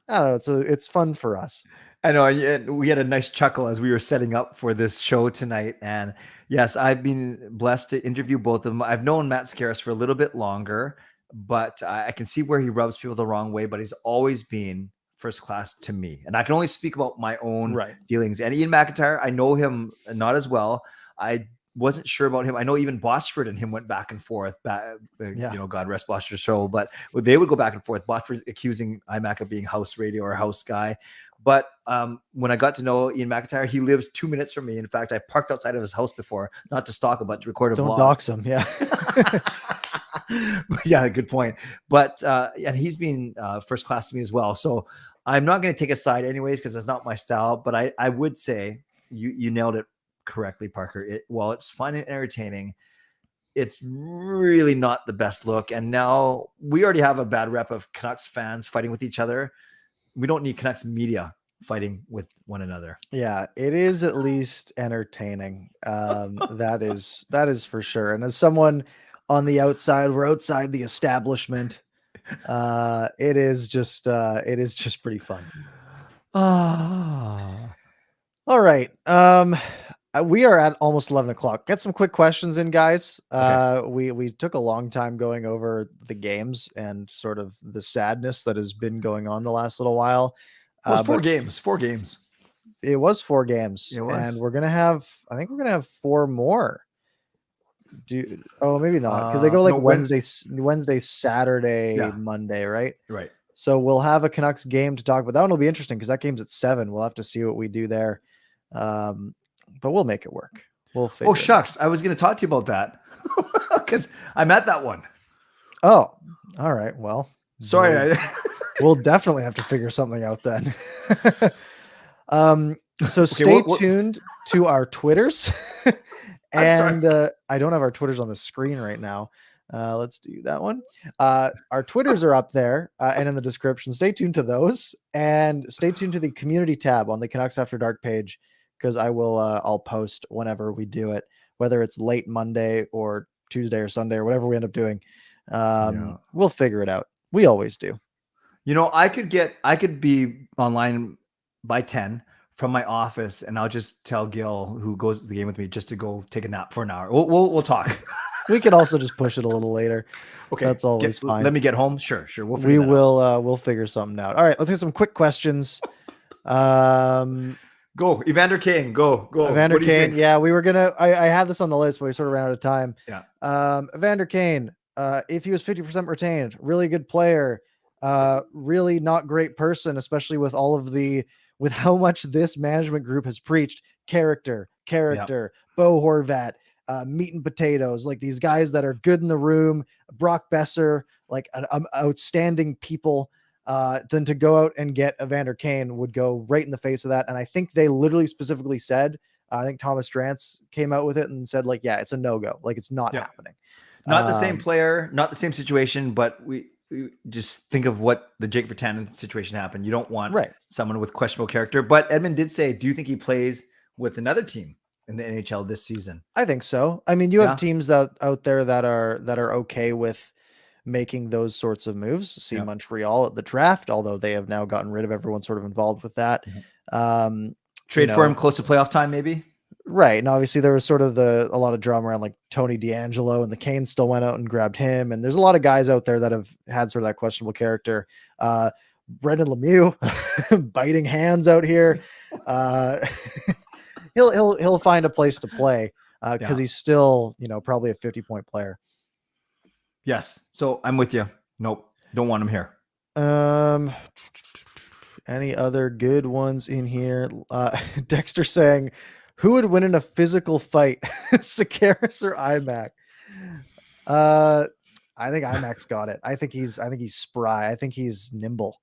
don't know. It's fun for us. I know. And we had a nice chuckle as we were setting up for this show tonight. And yes, I've been blessed to interview both of them. I've known Matt Sekeres for a little bit longer, but I can see where he rubs people the wrong way, but he's always been first class to me. And I can only speak about my own dealings. And Ian McIntyre, I know him not as well. I wasn't sure about him. I know even Botchford and him went back and forth. God rest Botchford's soul, but they would go back and forth. Botchford accusing iMac of being house radio or house guy. But when I got to know Ian McIntyre, he lives 2 minutes from me. In fact, I parked outside of his house before, not to stalk him, but to record a vlog. Don't dox him, yeah. Yeah, good point. But and he's been first class to me as well. So I'm not going to take a side anyways, because that's not my style. But I would say you nailed it correctly, Parker. While it's fun and entertaining, it's really not the best look. And now we already have a bad rep of Canucks fans fighting with each other. We don't need Canucks media fighting with one another. Yeah, it is at least entertaining. That is for sure. And as someone on the outside, we're outside the establishment. It is just pretty fun. All right. We are at almost 11 o'clock. Get some quick questions in, guys. Okay. We took a long time going over the games and sort of the sadness that has been going on the last little while. Well, it's 4 games. 4 games. It was 4 games. It was. And I think we're gonna have 4 more. Maybe not, because they go like Wednesday, Saturday, Monday, right? Right. So we'll have a Canucks game to talk about. That one will be interesting because that game's at 7. We'll have to see what we do there. But we'll make it work. We'll figure Oh, shucks. I was going to talk to you about that because I'm at that one. Oh, all right. Well, sorry. We'll definitely have to figure something out then. So stay tuned to our Twitters. And I don't have our Twitters on the screen right now. Let's do that one. Our Twitters are up there and in the description. Stay tuned to those, and stay tuned to the community tab on the Canucks After Dark page, because I'll post whenever we do it, whether it's late Monday or Tuesday or Sunday or whatever we end up doing. We'll figure it out. We always do. I could be online by 10 from my office, and I'll just tell Gil, who goes to the game with me, just to go take a nap for an hour. We'll talk. We could also just push it a little later. Okay, that's always fine. Let me get home. Sure. We'll figure something out. All right, let's get some quick questions. Go, Evander Kane. Go. Evander What do you Kane. think? Yeah, we were gonna. I had this on the list, but we sort of ran out of time. Yeah. Evander Kane. If he was 50% retained, really good player. Really not great person, especially with with how much this management group has preached character, Bo Horvat, meat and potatoes, like these guys that are good in the room, Brock Besser, like outstanding people. Then to go out and get Evander Kane would go right in the face of that. And I think they literally specifically said, I think Thomas Drance came out with it and said, like, yeah, it's a no-go. Like, it's not happening. Not the same player, not the same situation, but we just think of what the Jake Virtanen situation happened. You don't want someone with questionable character. But Edmund did say, do you think he plays with another team in the NHL this season? I think so. I mean, you have teams out there that are okay with making those sorts of moves. See Montreal at the draft, although they have now gotten rid of everyone sort of involved with that. Trade for him close to playoff time, maybe. Right. And obviously there was sort of a lot of drama around like Tony D'Angelo, and the Canes still went out and grabbed him. And there's a lot of guys out there that have had sort of that questionable character. Brendan Lemieux biting hands out here. He'll find a place to play because he's still, probably a 50-point player. Yes. So I'm with you. Nope. Don't want him here. Any other good ones in here? Dexter saying, who would win in a physical fight, Sekeres or iMac? I think iMac's got it. I think he's spry. I think he's nimble.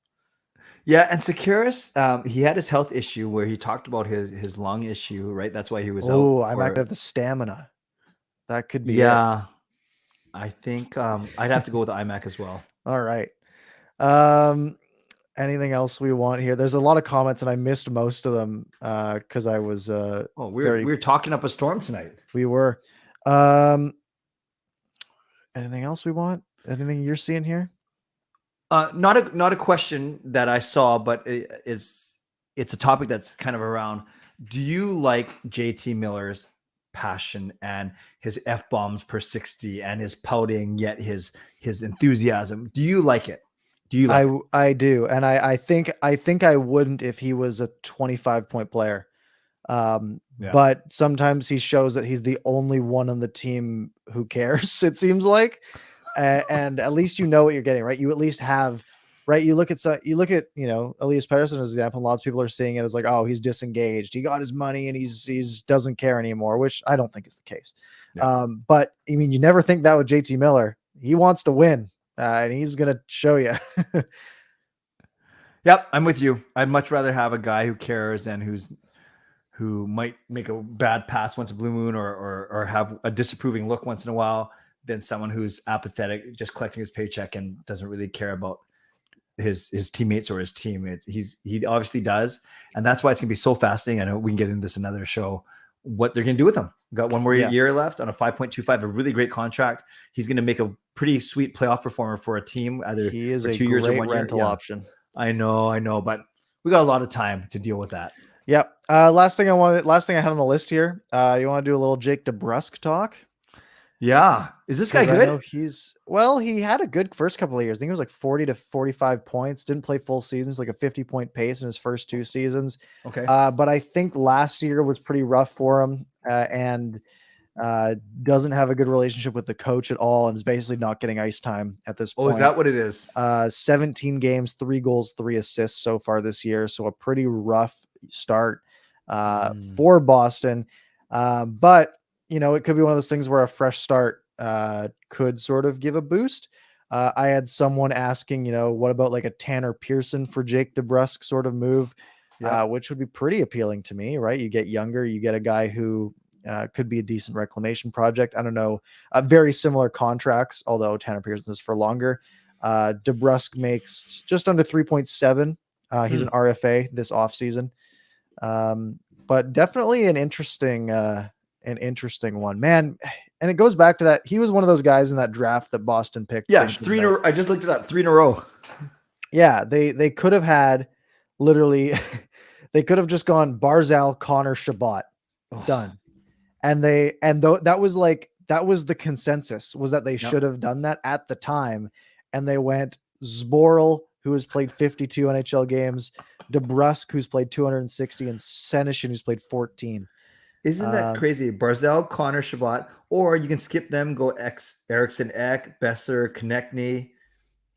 Yeah, and Sekeres, he had his health issue where he talked about his lung issue, right? That's why he was out. Oh, iMac have the stamina. That could be it. I think I'd have to go with the iMac as well. All right. Anything else we want here? There's a lot of comments and I missed most of them because I was we were talking up a storm tonight. We were. Anything else we want? Anything you're seeing here? Not a question that I saw, but it's a topic that's kind of around. Do you like JT Miller's passion and his F-bombs per 60 and his pouting yet his enthusiasm? Do you like it? Do you like it? I do. And I think I wouldn't if he was a 25-point player. But sometimes he shows that he's the only one on the team who cares, it seems like. And at least you know what you're getting, right? You at least have, right? You look at Elias Pettersson as an example. Lots of people are seeing it as like, oh, he's disengaged. He got his money and he's doesn't care anymore, which I don't think is the case. Yeah. But I mean, you never think that with JT Miller. He wants to win. And he's going to show you. Yep, I'm with you. I'd much rather have a guy who cares and who might make a bad pass once a blue moon or have a disapproving look once in a while than someone who's apathetic, just collecting his paycheck and doesn't really care about his teammates or his team. He obviously does, and that's why it's gonna be so fascinating. I know we can get into this another show. What they're gonna do with him? We've got one more year left on a 5.25, a really great contract. He's gonna make a pretty sweet playoff performer for a team. Either he is for a 2 years or 1 year. Rental option. I know, but we got a lot of time to deal with that. Yep. Last thing I had on the list here. You want to do a little Jake Debrusk talk? Yeah. Is this guy good? I know he had a good first couple of years. I think it was like 40 to 45 points. Didn't play full seasons, like a 50-point pace in his first 2 seasons. Okay. But I think last year was pretty rough for him and doesn't have a good relationship with the coach at all and is basically not getting ice time at this point. Oh, is that what it is? 17 games, 3 goals, 3 assists so far this year. So a pretty rough start for Boston. But it could be one of those things where a fresh start could sort of give a boost. I had someone asking, what about like a Tanner Pearson for Jake Debrusk sort of move, which would be pretty appealing to me, right? You get younger, you get a guy who could be a decent reclamation project. I don't know, very similar contracts, although Tanner Pearson is for longer. Debrusk makes just under 3.7. He's an RFA this offseason. But definitely an interesting one, man. And it goes back to that. He was one of those guys in that draft that Boston picked. Yeah. I just looked it up, 3 in a row. Yeah. They could have had literally, they could have just gone Barzal, Connor, Shabbat, done. And that was the consensus, was that they should have done that at the time. And they went Zboril, who has played 52 NHL games, Debrusk, who's played 260, and Senishin, who's played 14. Isn't that crazy? Barzell, Connor, Shabbat, or you can skip them, go Eriksson Ek, Besser, Konechny,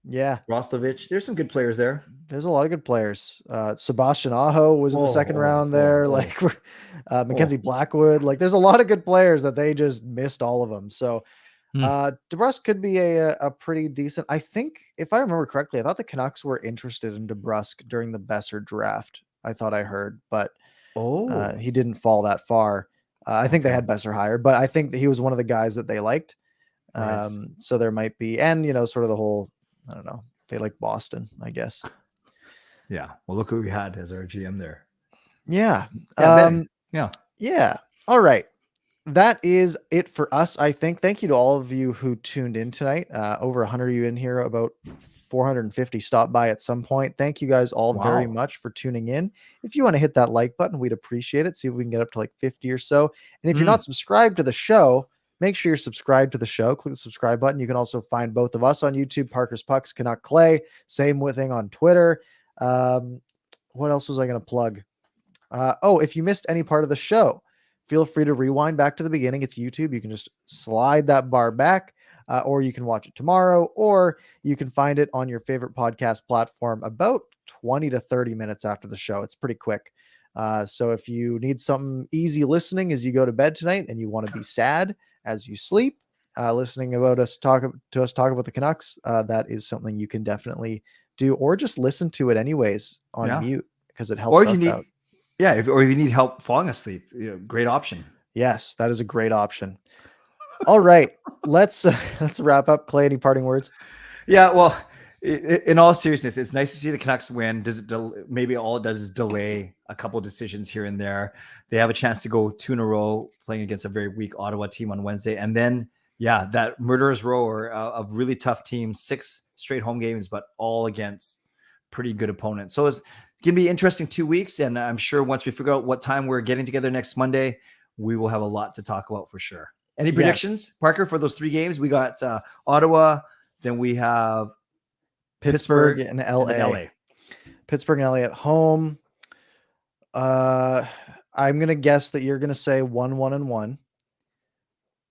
Yeah. Roslovich. There's some good players there. There's a lot of good players. Sebastian Aho was in the second round there. Mackenzie Blackwood. Like, there's a lot of good players that they just missed all of them. So Debrusk could be a pretty decent. I think, if I remember correctly, I thought the Canucks were interested in Debrusk during the Besser draft. I thought I heard, but he didn't fall that far. I think they had Besser higher, but I think that he was one of the guys that they liked. So there might be, and sort of the whole, I don't know, they like Boston, I guess. Yeah. Well, look who we had as our GM there. Yeah. Yeah. All right. That is it for us, I think. Thank you to all of you who tuned in tonight. Over 100 of you in here, about 450 stopped by at some point. Thank you guys all very much for tuning in. If you want to hit that like button, we'd appreciate it. See if we can get up to like 50 or so. And if you're not subscribed to the show, make sure you're subscribed to the show. Click the subscribe button. You can also find both of us on YouTube, ParkersPucks, Canuck Clay. Same thing on Twitter. What else was I going to plug? If you missed any part of the show, feel free to rewind back to the beginning. It's YouTube. You can just slide that bar back, or you can watch it tomorrow, or you can find it on your favorite podcast platform about 20 to 30 minutes after the show. It's pretty quick. So if you need something easy listening as you go to bed tonight and you want to be sad as you sleep, listening about us talk about the Canucks, that is something you can definitely do, or just listen to it anyways on mute, because it helps us out. Yeah, or if you need help falling asleep, great option. Yes, that is a great option. All right, let's wrap up. Clay, any parting words? Yeah, well, in all seriousness, it's nice to see the Canucks win. Maybe all it does is delay a couple of decisions here and there. They have a chance to go 2 in a row playing against a very weak Ottawa team on Wednesday, and then that murderer's row of really tough teams, 6 straight home games, but all against pretty good opponents. So it's going to be interesting 2 weeks, and I'm sure once we figure out what time we're getting together next Monday, we will have a lot to talk about for sure. Any predictions, Parker, for those 3 games? We got Ottawa, then we have Pittsburgh and LA. Pittsburgh and LA at home. I'm going to guess that you're going to say 1-1-1,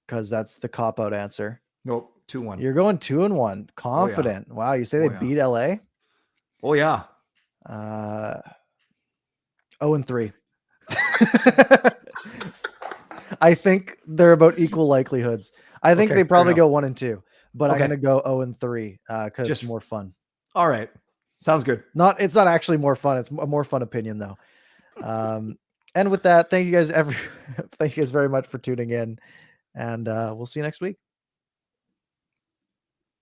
because that's the cop-out answer. Nope, 2-1. You're going 2-1. Confident. Oh, yeah. Wow, you say they beat LA? Oh, yeah. 0-3. I think they're about equal likelihoods. I think they probably go 1-2, but I'm going to go 0-3 because it's more fun. All right. Sounds good. It's not actually more fun. It's a more fun opinion though. And with that, thank you guys very much for tuning in, and we'll see you next week.